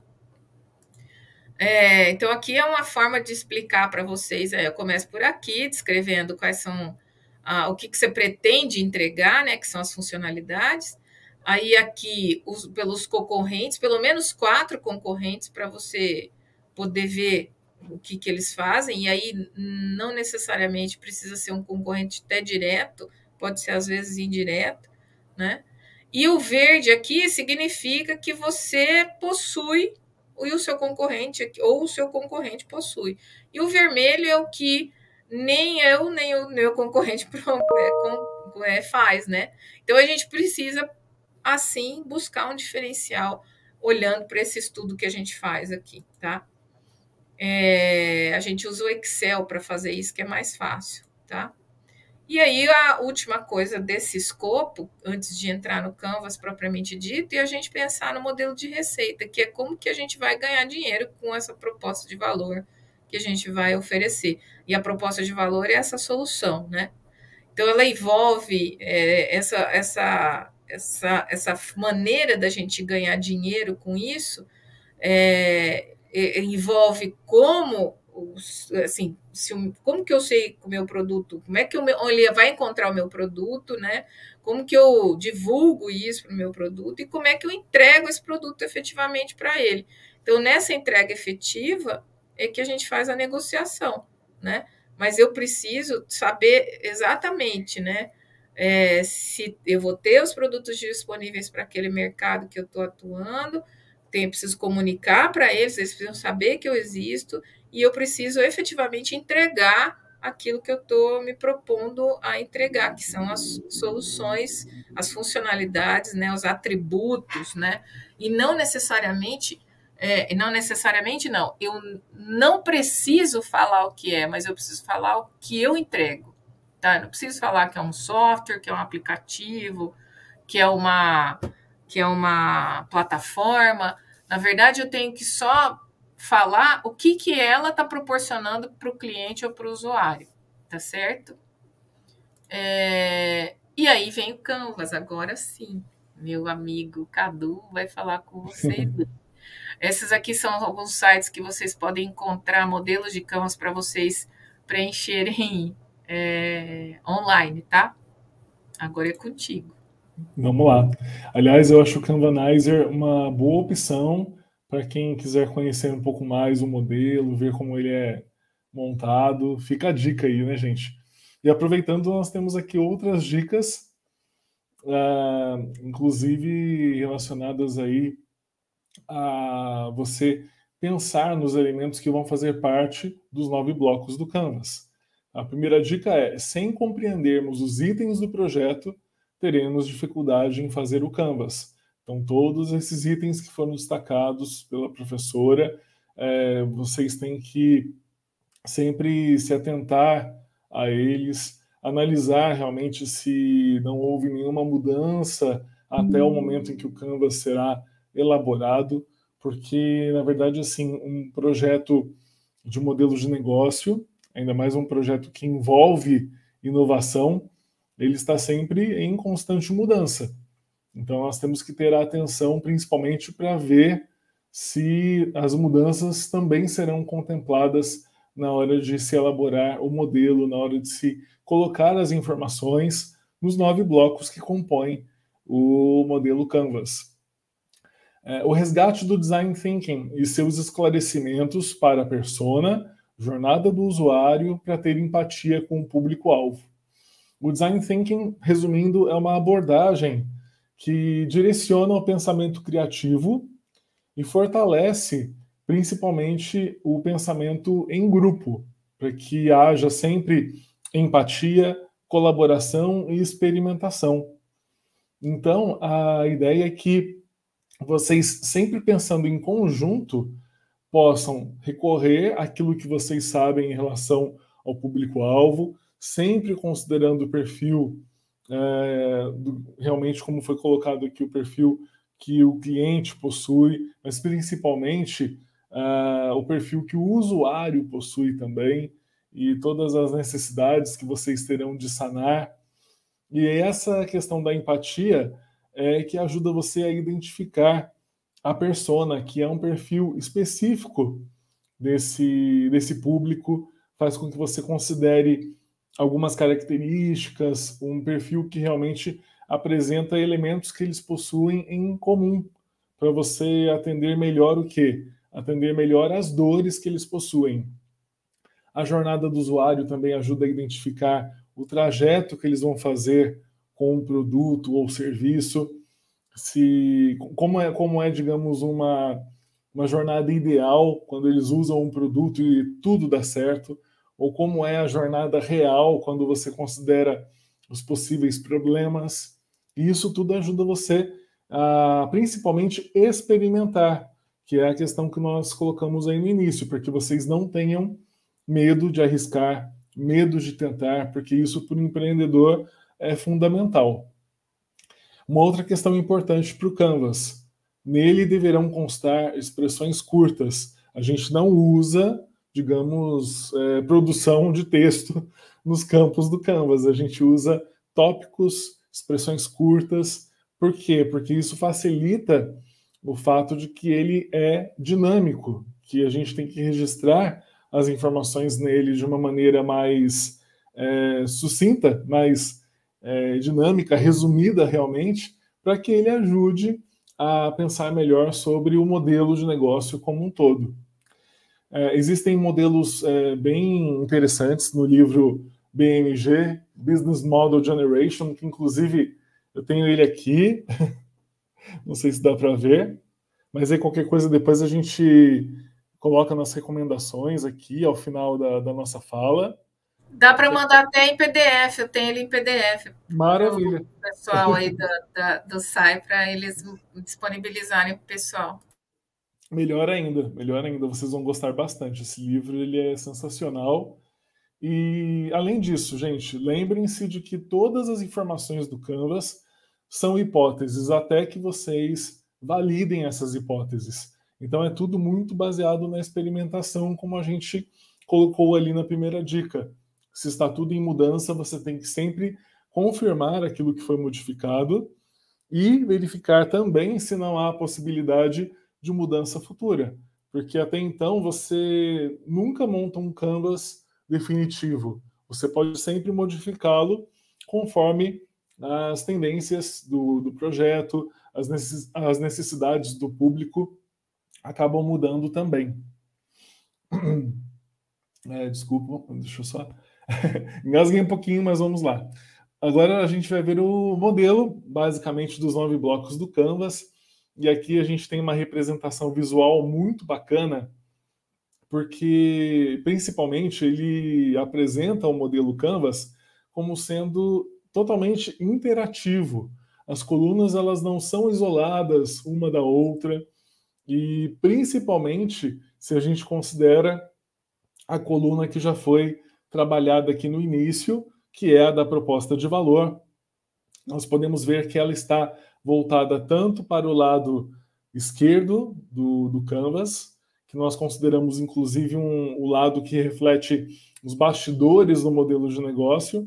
Então, aqui é uma forma de explicar para vocês. Eu começo por aqui, descrevendo quais são o que você pretende entregar, né? Que são as funcionalidades. Aí, aqui, pelos concorrentes, pelo menos 4 concorrentes para você poder ver o que eles fazem. E aí, não necessariamente precisa ser um concorrente até direto, pode ser, às vezes, indireto, né? E o verde aqui significa que você possui e o seu concorrente, ou o seu concorrente possui. E o vermelho é o que nem eu, nem o meu concorrente faz, né? Então, a gente precisa, assim, buscar um diferencial olhando para esse estudo que a gente faz aqui, tá? A gente usa o Excel para fazer isso, que é mais fácil, tá? E aí, a última coisa desse escopo, antes de entrar no Canvas propriamente dito, é a gente pensar no modelo de receita, que é como que a gente vai ganhar dinheiro com essa proposta de valor que a gente vai oferecer. E a proposta de valor é essa solução, né? Então, ela envolve essa maneira da gente ganhar dinheiro com isso, envolve como... assim, como que eu sei o meu produto, como é que ele vai encontrar o meu produto, né? Como que eu divulgo isso para o meu produto e como é que eu entrego esse produto efetivamente para ele. Então, nessa entrega efetiva é que a gente faz a negociação, né? Mas eu preciso saber exatamente, né? Se eu vou ter os produtos disponíveis para aquele mercado que eu estou atuando, preciso comunicar para eles precisam saber que eu existo, e eu preciso efetivamente entregar aquilo que eu estou me propondo a entregar, que são as soluções, as funcionalidades, né, os atributos, né, e não necessariamente, eu não preciso falar o que é, mas eu preciso falar o que eu entrego, tá? Eu não preciso falar que é um software, que é um aplicativo, que é uma plataforma. Na verdade, eu tenho que só falar o que ela está proporcionando para o cliente ou para o usuário, tá certo? E aí vem o Canvas, agora sim. Meu amigo Cadu vai falar com vocês. Esses aqui são alguns sites que vocês podem encontrar modelos de Canvas para vocês preencherem online, tá? Agora é contigo. Vamos lá. Aliás, eu acho o Canvanizer uma boa opção para quem quiser conhecer um pouco mais o modelo, ver como ele é montado. Fica a dica aí, né, gente? E aproveitando, nós temos aqui outras dicas, inclusive relacionadas aí a você pensar nos elementos que vão fazer parte dos 9 blocos do Canvas. A primeira dica é: sem compreendermos os itens do projeto, teremos dificuldade em fazer o Canvas. Então, todos esses itens que foram destacados pela professora, vocês têm que sempre se atentar a eles, analisar realmente se não houve nenhuma mudança até o momento em que o Canvas será elaborado, porque, na verdade, assim, um projeto de modelo de negócio, ainda mais um projeto que envolve inovação, ele está sempre em constante mudança. Então, nós temos que ter a atenção principalmente para ver se as mudanças também serão contempladas na hora de se elaborar o modelo, na hora de se colocar as informações nos 9 blocos que compõem o modelo Canvas. O resgate do Design Thinking e seus esclarecimentos para a persona, jornada do usuário, para ter empatia com o público-alvo. O Design Thinking, resumindo, é uma abordagem que direciona o pensamento criativo e fortalece principalmente o pensamento em grupo, para que haja sempre empatia, colaboração e experimentação. Então, a ideia é que vocês, sempre pensando em conjunto, possam recorrer àquilo que vocês sabem em relação ao público-alvo, sempre considerando o perfil, realmente como foi colocado aqui, o perfil que o cliente possui, mas principalmente o perfil que o usuário possui também, e todas as necessidades que vocês terão de sanar. E essa questão da empatia é que ajuda você a identificar a persona, que é um perfil específico desse público, faz com que você considere algumas características, um perfil que realmente apresenta elementos que eles possuem em comum, para você atender melhor o quê? Atender melhor as dores que eles possuem. A jornada do usuário também ajuda a identificar o trajeto que eles vão fazer com o produto ou serviço, como é, digamos, uma jornada ideal quando eles usam um produto e tudo dá certo, ou como é a jornada real quando você considera os possíveis problemas. E isso tudo ajuda você a, principalmente, experimentar, que é a questão que nós colocamos aí no início, para que vocês não tenham medo de arriscar, medo de tentar, porque isso para o empreendedor é fundamental. Uma outra questão importante para o Canvas: nele deverão constar expressões curtas. A gente não usa, digamos, produção de texto nos campos do Canvas. A gente usa tópicos, expressões curtas. Por quê? Porque isso facilita o fato de que ele é dinâmico, que a gente tem que registrar as informações nele de uma maneira mais sucinta, mais dinâmica, resumida realmente, para que ele ajude a pensar melhor sobre o modelo de negócio como um todo. Existem modelos bem interessantes no livro BMG, Business Model Generation, que inclusive eu tenho ele aqui, não sei se dá para ver, mas aí qualquer coisa depois a gente coloca nas recomendações aqui ao final da nossa fala. Dá para mandar até em PDF, eu tenho ele em PDF. Maravilha. O pessoal aí do SAI, para eles disponibilizarem para o pessoal. Melhor ainda, vocês vão gostar bastante. Esse livro ele é sensacional. E além disso, gente, lembrem-se de que todas as informações do Canvas são hipóteses, até que vocês validem essas hipóteses. Então é tudo muito baseado na experimentação, como a gente colocou ali na primeira dica. Se está tudo em mudança, você tem que sempre confirmar aquilo que foi modificado e verificar também se não há possibilidade de mudança futura. Porque até então você nunca monta um Canvas definitivo. Você pode sempre modificá-lo conforme as tendências do projeto, as necessidades do público acabam mudando também. Desculpa, deixa eu só... Engasguei um pouquinho, mas vamos lá. Agora a gente vai ver o modelo, basicamente, dos 9 blocos do Canvas. E aqui a gente tem uma representação visual muito bacana, porque, principalmente, ele apresenta o modelo Canvas como sendo totalmente interativo. As colunas elas não são isoladas uma da outra, e, principalmente, se a gente considera a coluna que já foi trabalhada aqui no início, que é a da proposta de valor, nós podemos ver que ela está voltada tanto para o lado esquerdo do Canvas, que nós consideramos inclusive o lado que reflete os bastidores do modelo de negócio,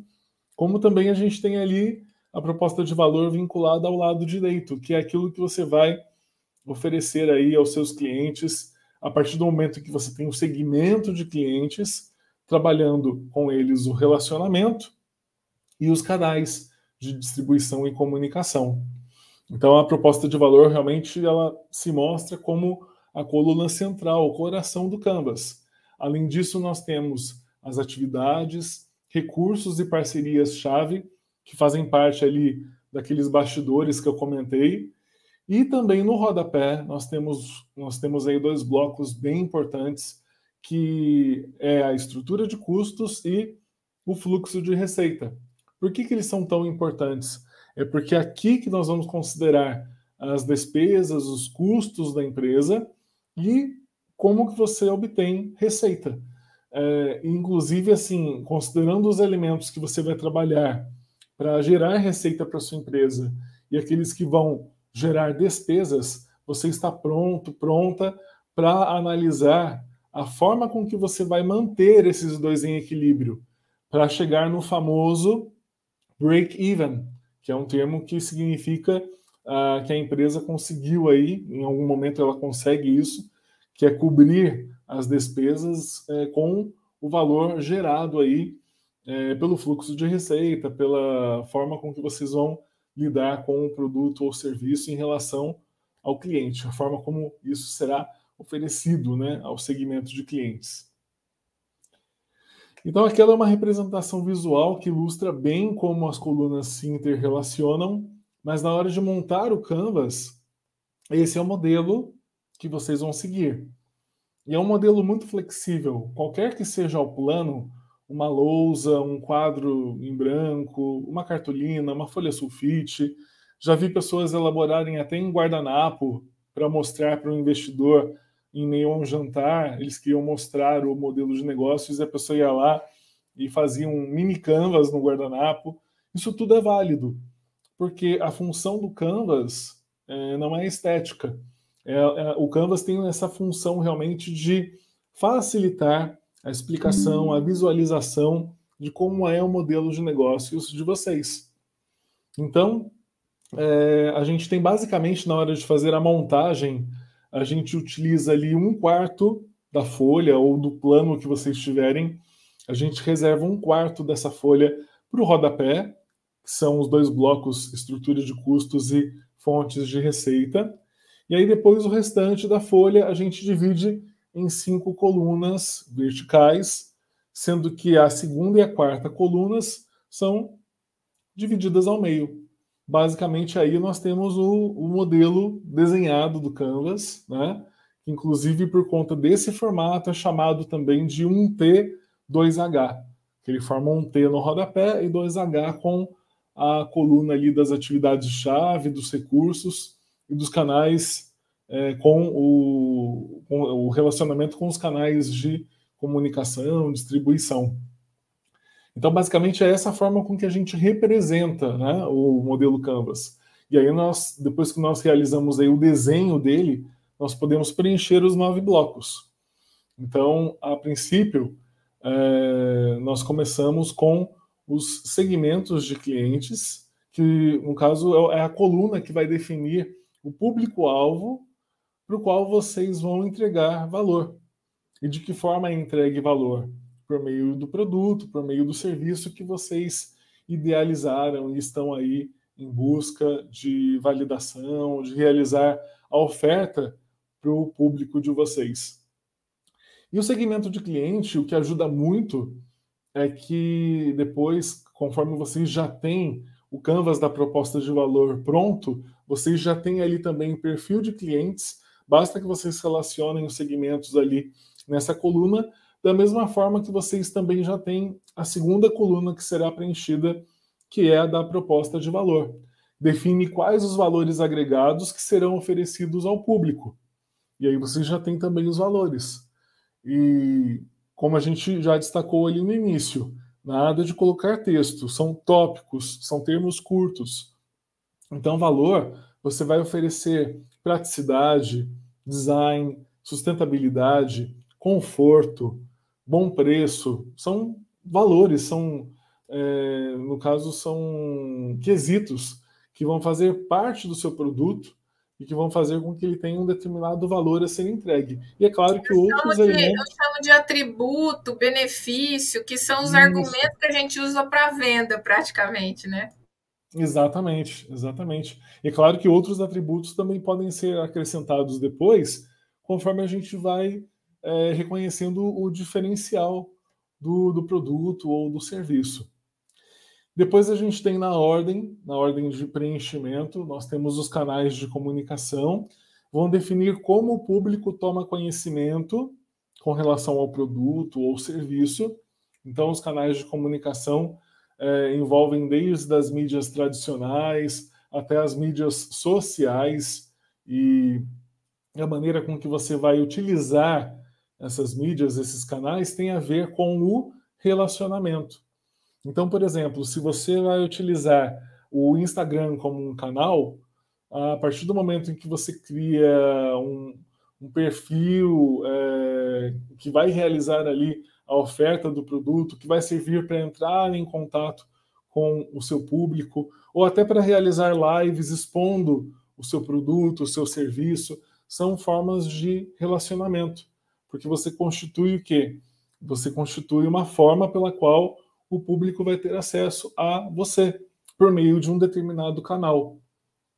como também a gente tem ali a proposta de valor vinculada ao lado direito, que é aquilo que você vai oferecer aí aos seus clientes a partir do momento que você tem um segmento de clientes, trabalhando com eles o relacionamento e os canais de distribuição e comunicação. Então, a proposta de valor realmente ela se mostra como a coluna central, o coração do Canvas. Além disso, nós temos as atividades, recursos e parcerias-chave, que fazem parte ali daqueles bastidores que eu comentei. E também no rodapé nós temos aí 2 blocos bem importantes, que é a estrutura de custos e o fluxo de receita. Por que eles são tão importantes? É porque aqui que nós vamos considerar as despesas, os custos da empresa e como que você obtém receita. Inclusive, assim, considerando os elementos que você vai trabalhar para gerar receita para sua empresa e aqueles que vão gerar despesas, você está pronta para analisar a forma com que você vai manter esses dois em equilíbrio, para chegar no famoso break-even, que é um termo que significa que a empresa conseguiu aí, em algum momento ela consegue isso, que é cobrir as despesas com o valor gerado aí pelo fluxo de receita, pela forma com que vocês vão lidar com o produto ou serviço em relação ao cliente, a forma como isso será oferecido, né, ao segmento de clientes. Então, aquela é uma representação visual que ilustra bem como as colunas se interrelacionam, mas na hora de montar o Canvas, esse é o modelo que vocês vão seguir. E é um modelo muito flexível. Qualquer que seja o plano, uma lousa, um quadro em branco, uma cartolina, uma folha sulfite. Já vi pessoas elaborarem até em guardanapo para mostrar para o investidor em meio a um jantar. Eles queriam mostrar o modelo de negócios e a pessoa ia lá e fazia um mini canvas no guardanapo. Isso tudo é válido, porque a função do canvas não é estética. O Canvas tem essa função realmente de facilitar a explicação, a visualização de como é o modelo de negócios de vocês. Então, a gente tem basicamente, na hora de fazer a montagem, a gente utiliza ali 1/4 da folha ou do plano que vocês tiverem, a gente reserva 1/4 dessa folha para o rodapé, que são os 2 blocos, estrutura de custos e fontes de receita. E aí depois o restante da folha a gente divide em 5 colunas verticais, sendo que a segunda e a quarta colunas são divididas ao meio. Basicamente aí nós temos o modelo desenhado do Canvas, né? Inclusive por conta desse formato é chamado também de 1T 2H, que ele forma um T no rodapé e 2H com a coluna ali das atividades-chave, dos recursos e dos canais com o relacionamento com os canais de comunicação, distribuição. Então, basicamente, é essa forma com que a gente representa, né, o modelo Canvas. E aí, depois que nós realizamos aí o desenho dele, nós podemos preencher os 9 blocos. Então, a princípio, nós começamos com os segmentos de clientes, que, no caso, é a coluna que vai definir o público-alvo para o qual vocês vão entregar valor. E de que forma é entregue valor? Por meio do produto, por meio do serviço que vocês idealizaram e estão aí em busca de validação, de realizar a oferta para o público de vocês. E o segmento de cliente, o que ajuda muito é que depois, conforme vocês já têm o canvas da proposta de valor pronto, vocês já têm ali também o perfil de clientes, basta que vocês relacionem os segmentos ali nessa coluna, da mesma forma que vocês também já têm a segunda coluna que será preenchida, que é a da proposta de valor. Define quais os valores agregados que serão oferecidos ao público. E aí vocês já têm também os valores. E como a gente já destacou ali no início, nada de colocar texto, são tópicos, são termos curtos. Então, valor, você vai oferecer praticidade, design, sustentabilidade, conforto, bom preço. São valores, no caso, são quesitos que vão fazer parte do seu produto e que vão fazer com que ele tenha um determinado valor a ser entregue. E é claro que outros elementos... Eu chamo de atributo, benefício, que são os argumentos que a gente usa para venda, praticamente, né? Exatamente, exatamente. E é claro que outros atributos também podem ser acrescentados depois, conforme a gente vai reconhecendo o diferencial do produto ou do serviço. Depois a gente tem na ordem de preenchimento, nós temos os canais de comunicação, vão definir como o público toma conhecimento com relação ao produto ou serviço. Então, os canais de comunicação envolvem desde as mídias tradicionais, até as mídias sociais e a maneira com que você vai utilizar essas mídias, esses canais, tem a ver com o relacionamento. Então, por exemplo, se você vai utilizar o Instagram como um canal, a partir do momento em que você cria um perfil que vai realizar ali a oferta do produto, que vai servir para entrar em contato com o seu público, ou até para realizar lives expondo o seu produto, o seu serviço, são formas de relacionamento, porque você constitui o quê? Você constitui uma forma pela qual o público vai ter acesso a você, por meio de um determinado canal.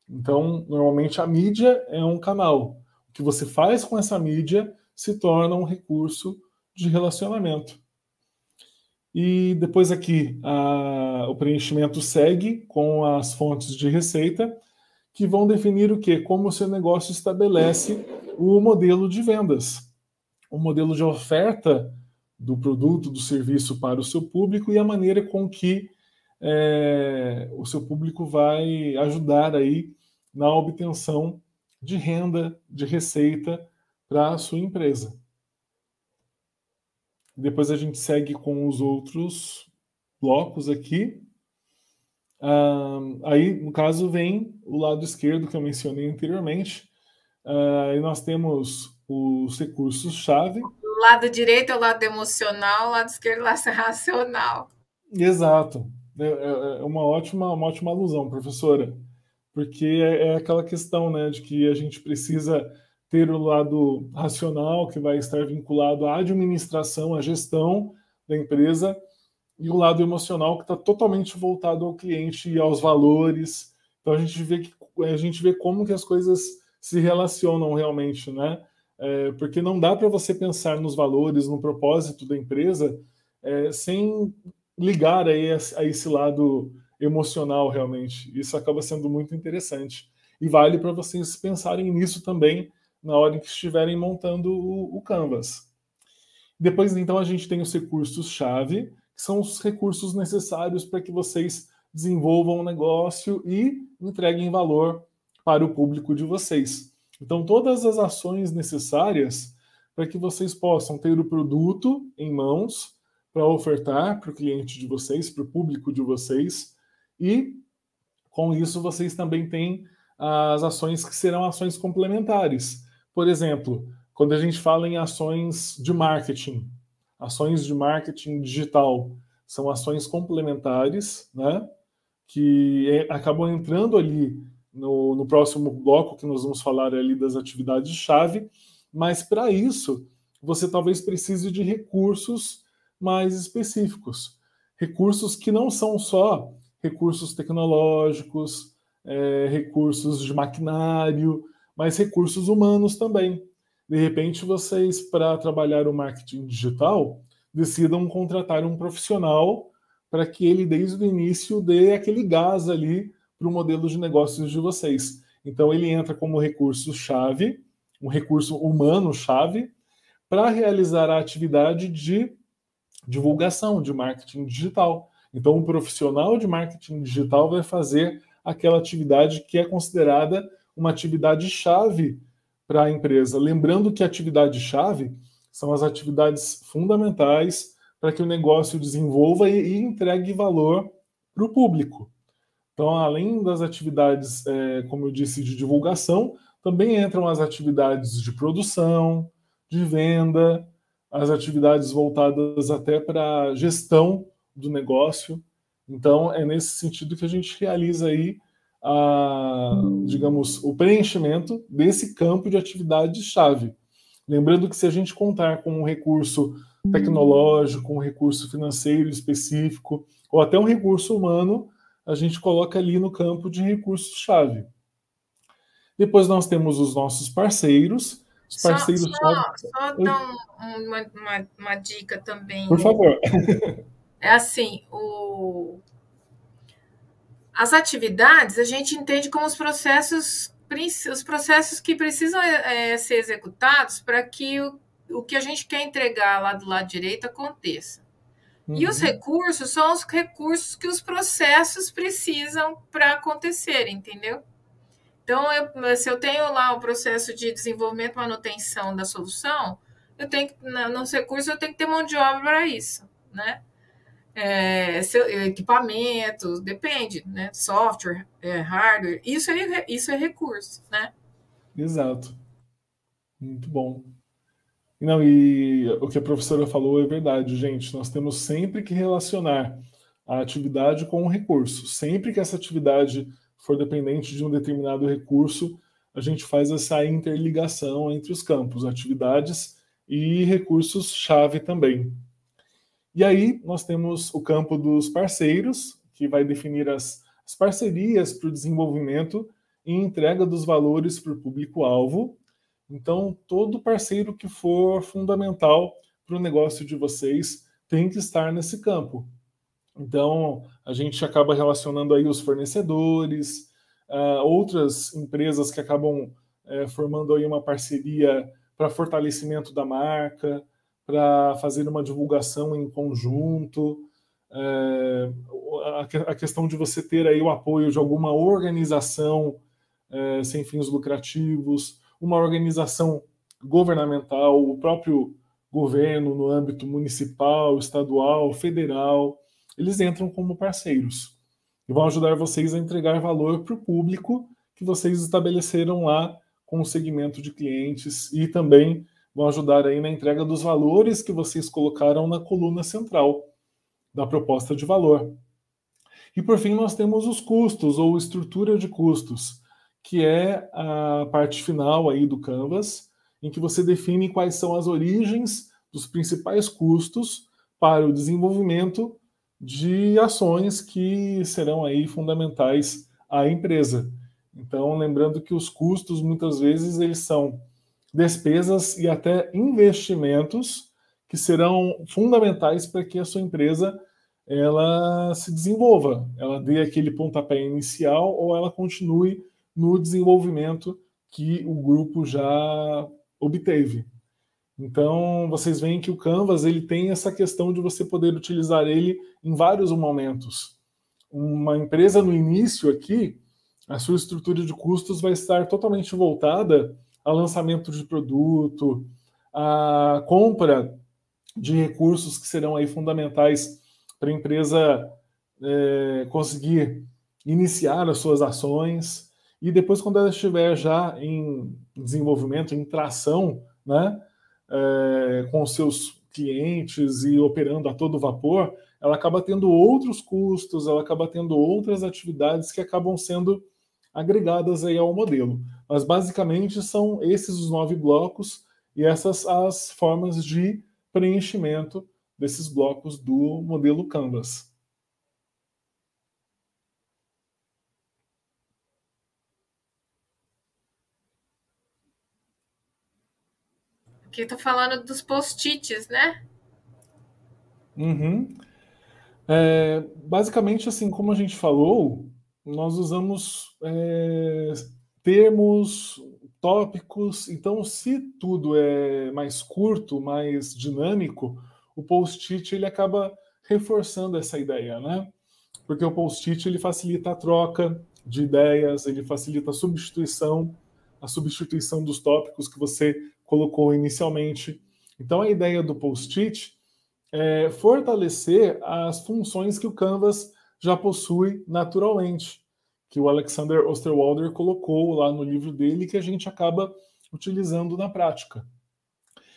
Então, normalmente a mídia é um canal. O que você faz com essa mídia se torna um recurso de relacionamento. E depois aqui, o preenchimento segue com as fontes de receita, que vão definir o quê? Como o seu negócio estabelece o modelo de vendas, o modelo de oferta do produto, do serviço para o seu público e a maneira com que o seu público vai ajudar aí na obtenção de renda, de receita para a sua empresa. Depois a gente segue com os outros blocos aqui. Aí, no caso, vem o lado esquerdo que eu mencionei anteriormente. Aí nós temos os recursos-chave. O lado direito é o lado emocional, o lado esquerdo é o lado racional. Exato. É uma ótima alusão, professora. Porque é aquela questão, né, de que a gente precisa ter o lado racional, que vai estar vinculado à administração, à gestão da empresa, e o lado emocional, que está totalmente voltado ao cliente e aos valores. Então a gente vê como que as coisas se relacionam realmente, né? Porque não dá para você pensar nos valores, no propósito da empresa, sem ligar aí a esse lado emocional realmente. Isso acaba sendo muito interessante. E vale para vocês pensarem nisso também na hora em que estiverem montando o Canvas. Depois, então, a gente tem os recursos-chave, que são os recursos necessários para que vocês desenvolvam o negócio e entreguem valor para o público de vocês. Então, todas as ações necessárias para que vocês possam ter o produto em mãos para ofertar para o cliente de vocês, para o público de vocês, e com isso vocês também têm as ações que serão ações complementares. Por exemplo, quando a gente fala em ações de marketing digital, são ações complementares, né, que acabam entrando ali no próximo bloco, que nós vamos falar ali das atividades-chave, mas para isso você talvez precise de recursos mais específicos. Recursos que não são só recursos tecnológicos, recursos de maquinário, mas recursos humanos também. De repente, vocês, para trabalhar o marketing digital, decidam contratar um profissional para que ele, desde o início, dê aquele gás ali para o modelo de negócios de vocês. Então, ele entra como recurso-chave, um recurso humano-chave, para realizar a atividade de divulgação, de marketing digital. Então, um profissional de marketing digital vai fazer aquela atividade que é considerada uma atividade-chave para a empresa. Lembrando que a atividade-chave são as atividades fundamentais para que o negócio desenvolva e entregue valor para o público. Então, além das atividades, como eu disse, de divulgação, também entram as atividades de produção, de venda, as atividades voltadas até para a gestão do negócio. Então, é nesse sentido que a gente realiza aí, digamos, o preenchimento desse campo de atividade-chave. Lembrando que se a gente contar com um recurso tecnológico, um recurso financeiro específico, ou até um recurso humano, a gente coloca ali no campo de recursos-chave. Depois nós temos os nossos parceiros. Os parceiros só dar uma dica também. Por favor. É assim, as atividades a gente entende como os processos que precisam ser executados para que o que a gente quer entregar lá do lado direito aconteça. E os recursos são os recursos que os processos precisam para acontecer, entendeu? Então, se eu tenho lá o processo de desenvolvimento e manutenção da solução, eu tenho que, nos recursos, eu tenho que ter mão de obra para isso, né? Equipamentos, depende, né? Software, hardware, isso é recurso, né? Exato. Muito bom. Não, e o que a professora falou é verdade, gente. Nós temos sempre que relacionar a atividade com o recurso. Sempre que essa atividade for dependente de um determinado recurso, a gente faz essa interligação entre os campos, atividades e recursos-chave também. E aí nós temos o campo dos parceiros, que vai definir as parcerias para o desenvolvimento e entrega dos valores para o público-alvo. Então, todo parceiro que for fundamental para o negócio de vocês tem que estar nesse campo. Então, a gente acaba relacionando aí os fornecedores, outras empresas que acabam formando aí uma parceria para fortalecimento da marca, para fazer uma divulgação em conjunto, a questão de você ter aí o apoio de alguma organização sem fins lucrativos, uma organização governamental, o próprio governo no âmbito municipal, estadual, federal, eles entram como parceiros e vão ajudar vocês a entregar valor para o público que vocês estabeleceram lá com o segmento de clientes e também vão ajudar aí na entrega dos valores que vocês colocaram na coluna central da proposta de valor. E por fim nós temos os custos ou estrutura de custos, que é a parte final aí do Canvas, em que você define quais são as origens dos principais custos para o desenvolvimento de ações que serão aí fundamentais à empresa. Então, lembrando que os custos, muitas vezes, eles são despesas e até investimentos que serão fundamentais para que a sua empresa ela se desenvolva, ela dê aquele pontapé inicial ou ela continue no desenvolvimento que o grupo já obteve. Então, vocês veem que o Canvas ele tem essa questão de você poder utilizar ele em vários momentos. Uma empresa no início aqui, a sua estrutura de custos vai estar totalmente voltada ao lançamento de produto, à compra de recursos que serão aí fundamentais para a empresa conseguir iniciar as suas ações. E depois, quando ela estiver já em desenvolvimento, em tração, né, com os seus clientes e operando a todo vapor, ela acaba tendo outros custos, ela acaba tendo outras atividades que acabam sendo agregadas aí ao modelo. Mas, basicamente, são esses os 9 blocos e essas as formas de preenchimento desses blocos do modelo Canvas. Aqui estou falando dos post-its, né? Uhum. Basicamente, assim, como a gente falou, nós usamos termos, tópicos. Então, se tudo é mais curto, mais dinâmico, o post-it ele acaba reforçando essa ideia, né? Porque o post-it ele facilita a troca de ideias, ele facilita a substituição dos tópicos que você colocou inicialmente. Então, a ideia do post-it é fortalecer as funções que o Canvas já possui naturalmente, que o Alexander Osterwalder colocou lá no livro dele, que a gente acaba utilizando na prática.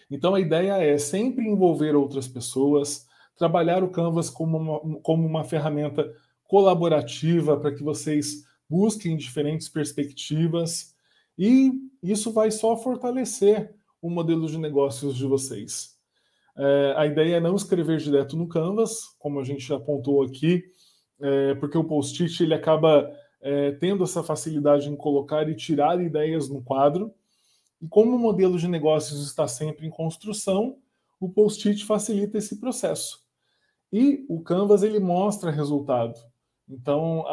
Então, a ideia é sempre envolver outras pessoas, trabalhar o Canvas como uma ferramenta colaborativa para que vocês busquem diferentes perspectivas, e isso vai só fortalecer o modelo de negócios de vocês. A ideia é não escrever direto no Canvas, como a gente já apontou aqui, porque o post-it ele acaba tendo essa facilidade em colocar e tirar ideias no quadro. E como o modelo de negócios está sempre em construção, o post-it facilita esse processo. E o Canvas ele mostra resultado. Então,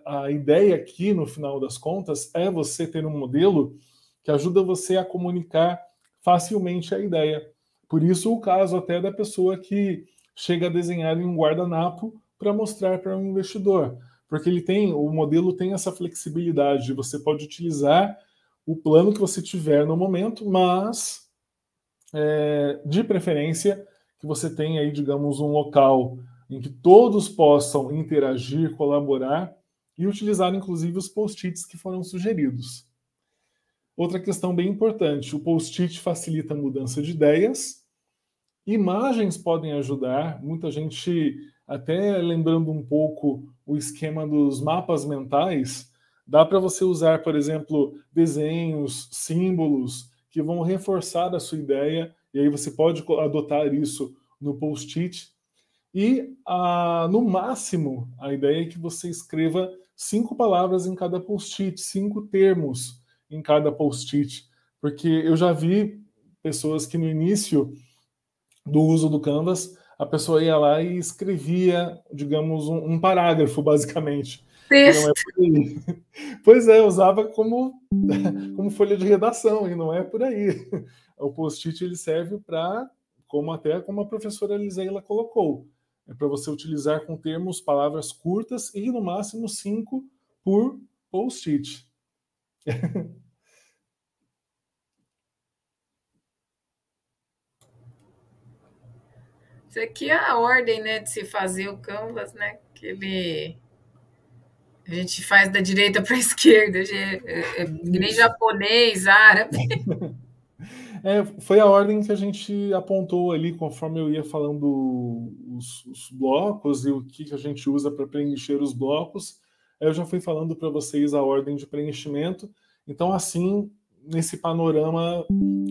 a ideia aqui, no final das contas, é você ter um modelo que ajuda você a comunicar facilmente a ideia. Por isso, o caso até da pessoa que chega a desenhar em um guardanapo para mostrar para um investidor, porque o modelo tem essa flexibilidade, você pode utilizar o plano que você tiver no momento, mas de preferência que você tenha aí, digamos, um local em que todos possam interagir, colaborar e utilizar, inclusive, os post-its que foram sugeridos. Outra questão bem importante, o post-it facilita a mudança de ideias, imagens podem ajudar, muita gente, até lembrando um pouco o esquema dos mapas mentais, dá para você usar, por exemplo, desenhos, símbolos, que vão reforçar a sua ideia, e aí você pode adotar isso no post-it. E, no máximo, a ideia é que você escreva 5 palavras em cada post-it, 5 termos em cada post-it, porque eu já vi pessoas que no início do uso do Canvas, a pessoa ia lá e escrevia, digamos, um parágrafo, basicamente. E não é por aí. Pois é, usava como folha de redação, e não é por aí. O post-it ele serve para, como a professora Eliseila colocou, é para você utilizar com termos, palavras curtas e no máximo 5 por post-it. Isso aqui é a ordem, né, de se fazer o Canvas, né? A gente faz da direita para a esquerda, que nem japonês, árabe. Foi a ordem que a gente apontou ali, conforme eu ia falando os blocos e o que a gente usa para preencher os blocos. Eu já fui falando para vocês a ordem de preenchimento. Então, assim, nesse panorama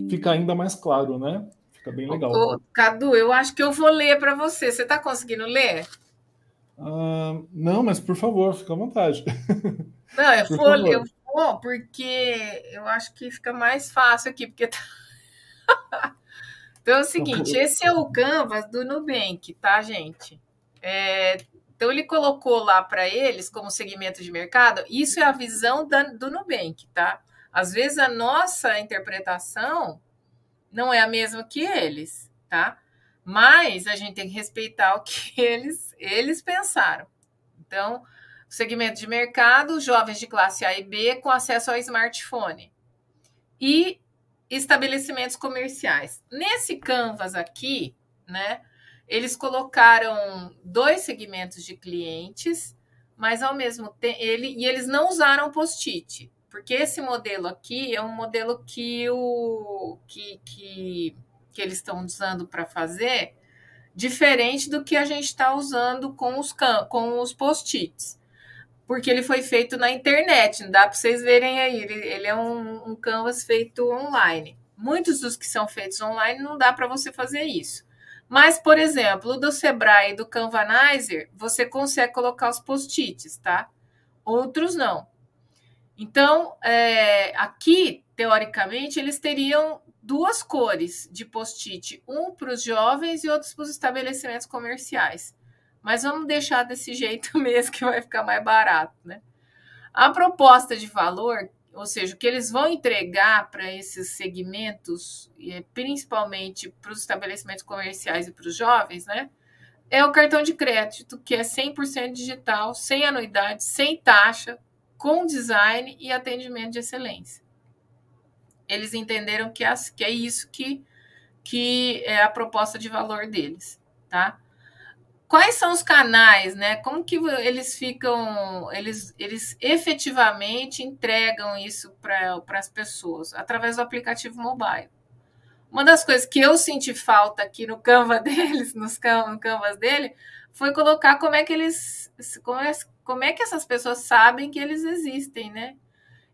fica ainda mais claro, né? Fica bem legal. Cadu, eu acho que eu vou ler para você. Você está conseguindo ler? Não, mas por favor, fica à vontade. Não, eu vou, porque eu acho que fica mais fácil aqui, porque Então é o seguinte, esse é o Canvas do Nubank, tá, gente? Então ele colocou lá para eles como segmento de mercado, isso é a visão do Nubank, tá? Às vezes a nossa interpretação não é a mesma que eles, tá? Mas a gente tem que respeitar o que eles pensaram. Então, segmento de mercado, jovens de classe A e B com acesso ao smartphone. E estabelecimentos comerciais. Nesse Canvas aqui, né, eles colocaram 2 segmentos de clientes, mas ao mesmo tempo eles não usaram post-it, porque esse modelo aqui é um modelo que eles estão usando para fazer diferente do que a gente está usando com os post-its, porque ele foi feito na internet, não dá para vocês verem aí, ele é um Canvas feito online. Muitos dos que são feitos online não dá para você fazer isso. Mas, por exemplo, o do Sebrae e do Canvanizer, você consegue colocar os post-its, tá? Outros não. Então, aqui, teoricamente, eles teriam 2 cores de post-it, um para os jovens e outros para os estabelecimentos comerciais. Mas vamos deixar desse jeito mesmo, que vai ficar mais barato, né? A proposta de valor, ou seja, o que eles vão entregar para esses segmentos, principalmente para os estabelecimentos comerciais e para os jovens, né? É o cartão de crédito, que é 100% digital, sem anuidade, sem taxa, com design e atendimento de excelência. Eles entenderam que é isso que é a proposta de valor deles, tá? Quais são os canais, né? Como que eles ficam, eles efetivamente entregam isso para as pessoas? Através do aplicativo mobile. Uma das coisas que eu senti falta aqui no Canva deles, no Canvas dele, foi colocar como é que essas pessoas sabem que eles existem, né?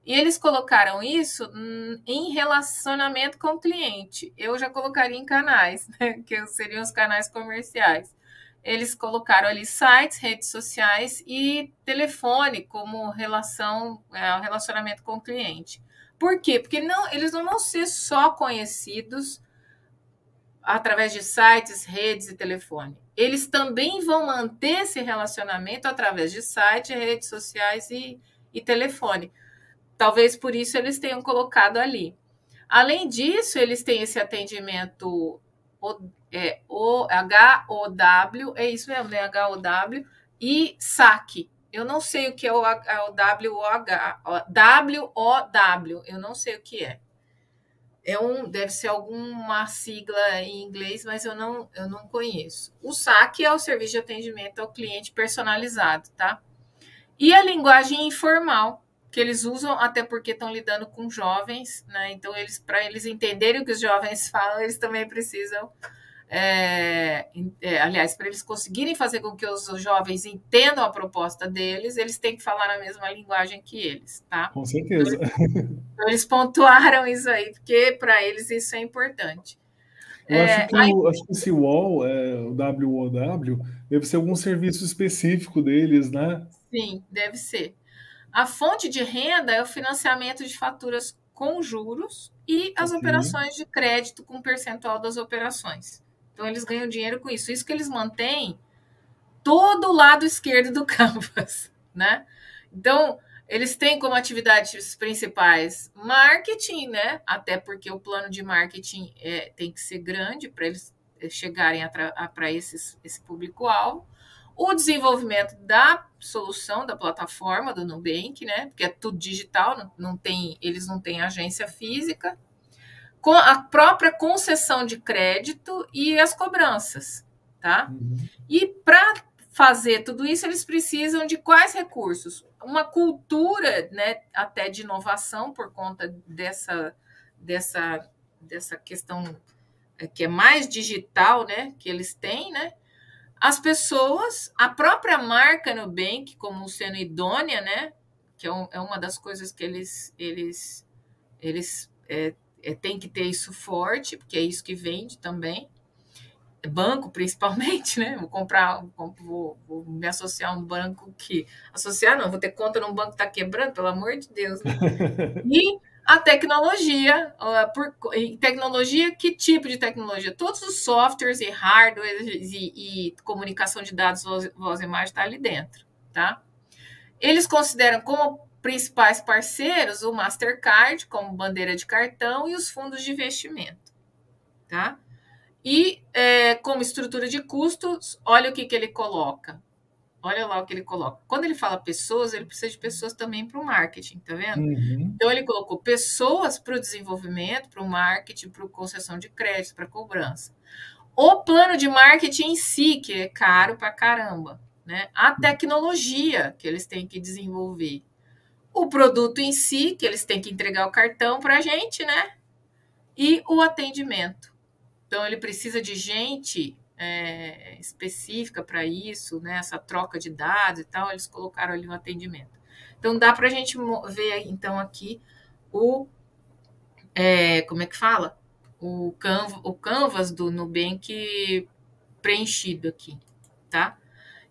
E eles colocaram isso em relacionamento com o cliente. Eu já colocaria em canais, né? Que seriam os canais comerciais. Eles colocaram ali sites, redes sociais e telefone como relacionamento com o cliente. Por quê? Porque eles não vão ser só conhecidos através de sites, redes e telefone. Eles também vão manter esse relacionamento através de sites, redes sociais e telefone. Talvez por isso eles tenham colocado ali. Além disso, eles têm esse atendimento é o H-O-W, é isso mesmo, né? H-O-W e saque. Eu não sei o que é o W-O-H, W-O-W, eu não sei o que é. Deve ser alguma sigla em inglês, mas eu não conheço. O saque é o serviço de atendimento ao cliente personalizado, tá? E a linguagem informal, que eles usam até porque estão lidando com jovens, né? Então, para eles entenderem o que os jovens falam, eles também precisam... aliás, para eles conseguirem fazer com que os jovens entendam a proposta deles, eles têm que falar na mesma linguagem que eles, tá? Com certeza. Então, eles pontuaram isso aí, porque para eles isso é importante. Eu acho que esse WOW, o WOW, deve ser algum serviço específico deles, né? Sim, deve ser. A fonte de renda é o financiamento de faturas com juros e as operações de crédito com percentual das operações. Então, eles ganham dinheiro com isso. Isso que eles mantêm todo o lado esquerdo do Canvas, né? Então, eles têm como atividades principais marketing, né? Até porque o plano de marketing tem que ser grande para eles chegarem para esse público-alvo. O desenvolvimento da solução da plataforma do Nubank, né? Porque é tudo digital, eles não têm agência física. Com a própria concessão de crédito e as cobranças, tá? E para fazer tudo isso, eles precisam de quais recursos? Uma cultura, né, até de inovação por conta dessa questão que é mais digital, né, que eles têm, né? As pessoas, a própria marca Nubank, como sendo idônea, né, que é uma das coisas que eles têm que ter isso forte, porque é isso que vende também. Banco, principalmente, né? Vou me associar a um banco que... Associar não, vou ter conta num banco que está quebrando, pelo amor de Deus. Né? E a tecnologia. Tecnologia, que tipo de tecnologia? Todos os softwares e hardwares e comunicação de dados, voz e imagem está ali dentro, tá? Eles consideram como principais parceiros o Mastercard, como bandeira de cartão, e os fundos de investimento, tá? E como estrutura de custos, olha o que ele coloca. Olha lá o que ele coloca. Quando ele fala pessoas, ele precisa de pessoas também para o marketing, tá vendo? Então, ele colocou pessoas para o desenvolvimento, para o marketing, para a concessão de crédito, para a cobrança. O plano de marketing em si, que é caro para caramba, né? A tecnologia que eles têm que desenvolver. O produto em si, que eles têm que entregar o cartão para a gente, né? E o atendimento. Então, ele precisa de gente específica para isso, né? Essa troca de dados e tal, eles colocaram ali um atendimento. Então, dá para a gente ver, então, aqui como é que fala? O Canvas do Nubank preenchido aqui, tá?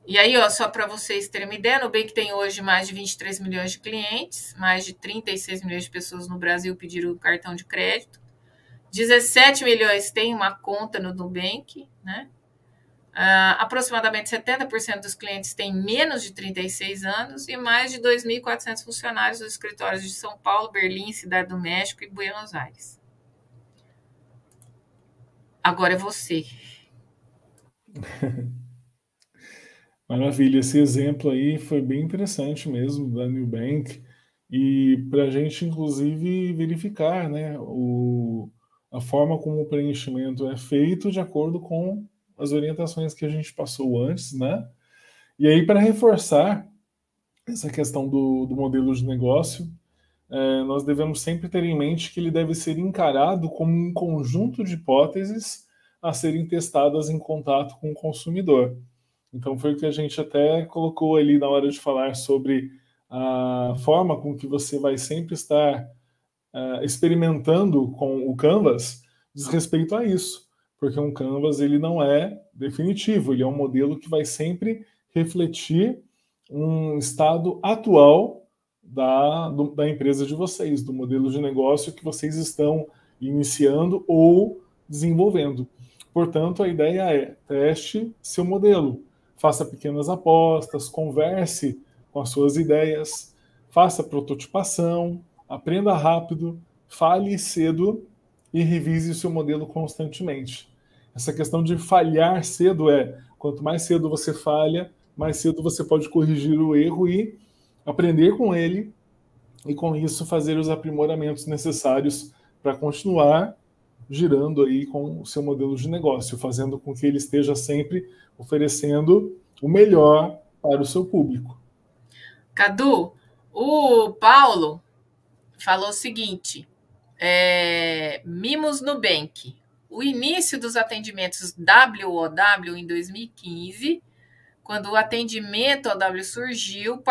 E aí, ó, só para vocês terem uma ideia, o Nubank tem hoje mais de 23 milhões de clientes, mais de 36 milhões de pessoas no Brasil pediram cartão de crédito, 17 milhões têm uma conta no Nubank, né? Aproximadamente 70% dos clientes têm menos de 36 anos e mais de 2.400 funcionários dos escritórios de São Paulo, Berlim, Cidade do México e Buenos Aires. Agora é você. Maravilha, esse exemplo aí foi bem interessante mesmo da Nubank e para a gente inclusive verificar, né, a forma como o preenchimento é feito de acordo com as orientações que a gente passou antes, né? E aí para reforçar essa questão do modelo de negócio, nós devemos sempre ter em mente que ele deve ser encarado como um conjunto de hipóteses a serem testadas em contato com o consumidor. Então foi o que a gente até colocou ali na hora de falar sobre a forma com que você vai sempre estar experimentando com o Canvas, diz respeito a isso, porque um Canvas ele não é definitivo, ele é um modelo que vai sempre refletir um estado atual da empresa de vocês, do modelo de negócio que vocês estão iniciando ou desenvolvendo. Portanto, a ideia é teste seu modelo, faça pequenas apostas, converse com as suas ideias, faça prototipação, aprenda rápido, fale cedo e revise o seu modelo constantemente. Essa questão de falhar cedo quanto mais cedo você falha, mais cedo você pode corrigir o erro e aprender com ele, e com isso fazer os aprimoramentos necessários para continuar girando aí com o seu modelo de negócio, fazendo com que ele esteja sempre oferecendo o melhor para o seu público. Cadu, o Paulo falou o seguinte, Mimos Nubank. O início dos atendimentos WOW em 2015, quando o atendimento OW surgiu,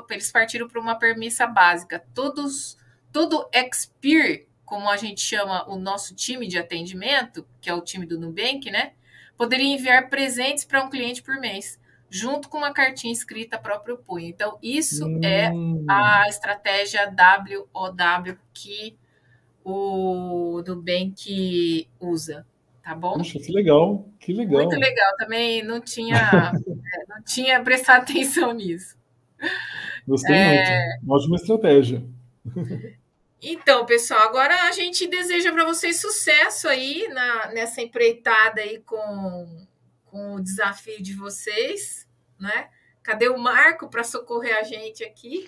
eles partiram para uma premissa básica. Todo expert, como a gente chama o nosso time de atendimento, que é o time do Nubank, né, poderia enviar presentes para um cliente por mês, junto com uma cartinha escrita a próprio punho. Então, isso é a estratégia WOW que o Nubank usa, tá bom? Poxa, que legal, que legal. Muito legal, também não tinha prestado atenção nisso. Gostei muito, uma ótima estratégia. Então, pessoal, agora a gente deseja para vocês sucesso aí nessa empreitada aí com o desafio de vocês, né? Cadê o Marco para socorrer a gente aqui?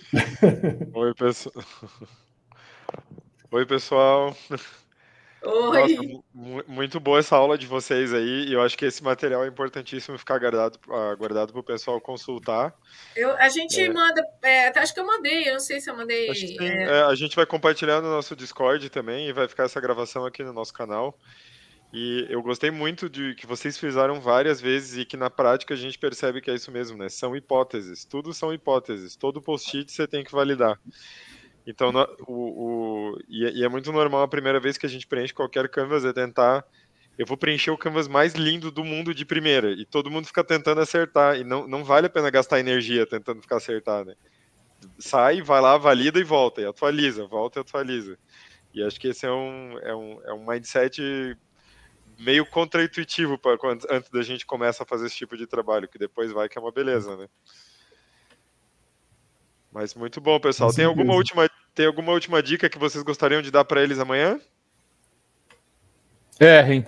Oi, pessoal. Oi, pessoal. Oi. Nossa, muito boa essa aula de vocês aí, e eu acho que esse material é importantíssimo ficar guardado para o pessoal consultar. A gente manda, acho que eu mandei, eu não sei se eu mandei. A gente vai compartilhar no nosso Discord também, e vai ficar essa gravação aqui no nosso canal. E eu gostei muito de que vocês fizeram várias vezes e que na prática a gente percebe que é isso mesmo, né? São hipóteses, tudo são hipóteses, todo post-it você tem que validar. Então, e é muito normal a primeira vez que a gente preenche qualquer canvas é tentar, eu vou preencher o canvas mais lindo do mundo de primeira, e todo mundo fica tentando acertar, e não vale a pena gastar energia tentando ficar acertar, né? Sai, vai lá, valida e volta, e atualiza, volta e atualiza. E acho que esse é um mindset meio contraintuitivo antes da gente começar a fazer esse tipo de trabalho, que depois vai que é uma beleza, né? Mas muito bom, pessoal. Tem alguma última dica que vocês gostariam de dar para eles amanhã? Errem.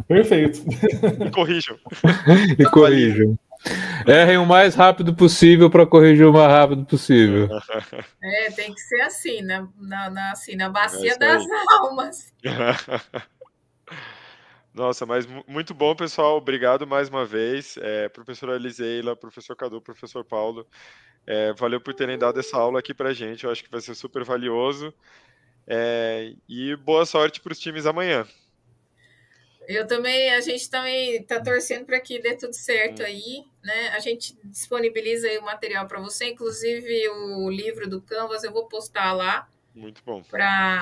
Perfeito. E corrijam. E corrijam. Errem o mais rápido possível para corrigir o mais rápido possível. Tem que ser assim, na bacia das almas. Nossa, mas muito bom, pessoal. Obrigado mais uma vez. Professora Eliseila, professor Cadu, professor Paulo. Valeu por terem dado essa aula aqui pra gente. Eu acho que vai ser super valioso. E boa sorte para os times amanhã. A gente também está torcendo para que dê tudo certo aí, né? A gente disponibiliza aí o material para você, inclusive o livro do Canvas, eu vou postar lá. Muito bom.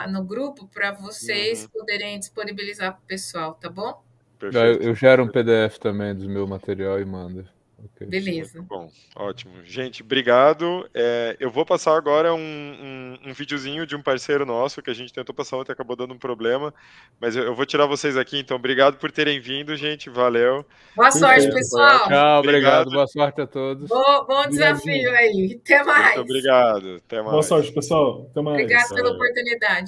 No grupo, para vocês poderem disponibilizar para o pessoal, tá bom? Perfeito. Eu gero um PDF também do meu material e mando. Okay. Beleza. Muito bom, ótimo. Gente, obrigado. Eu vou passar agora um videozinho de um parceiro nosso que a gente tentou passar ontem, acabou dando um problema, mas eu vou tirar vocês aqui, então obrigado por terem vindo, gente, valeu. Boa sorte, pessoal. Tchau, obrigado, boa sorte a todos. Bom desafio aí, até mais. Muito obrigado, até mais. Boa sorte, pessoal, até mais. Obrigado pela oportunidade.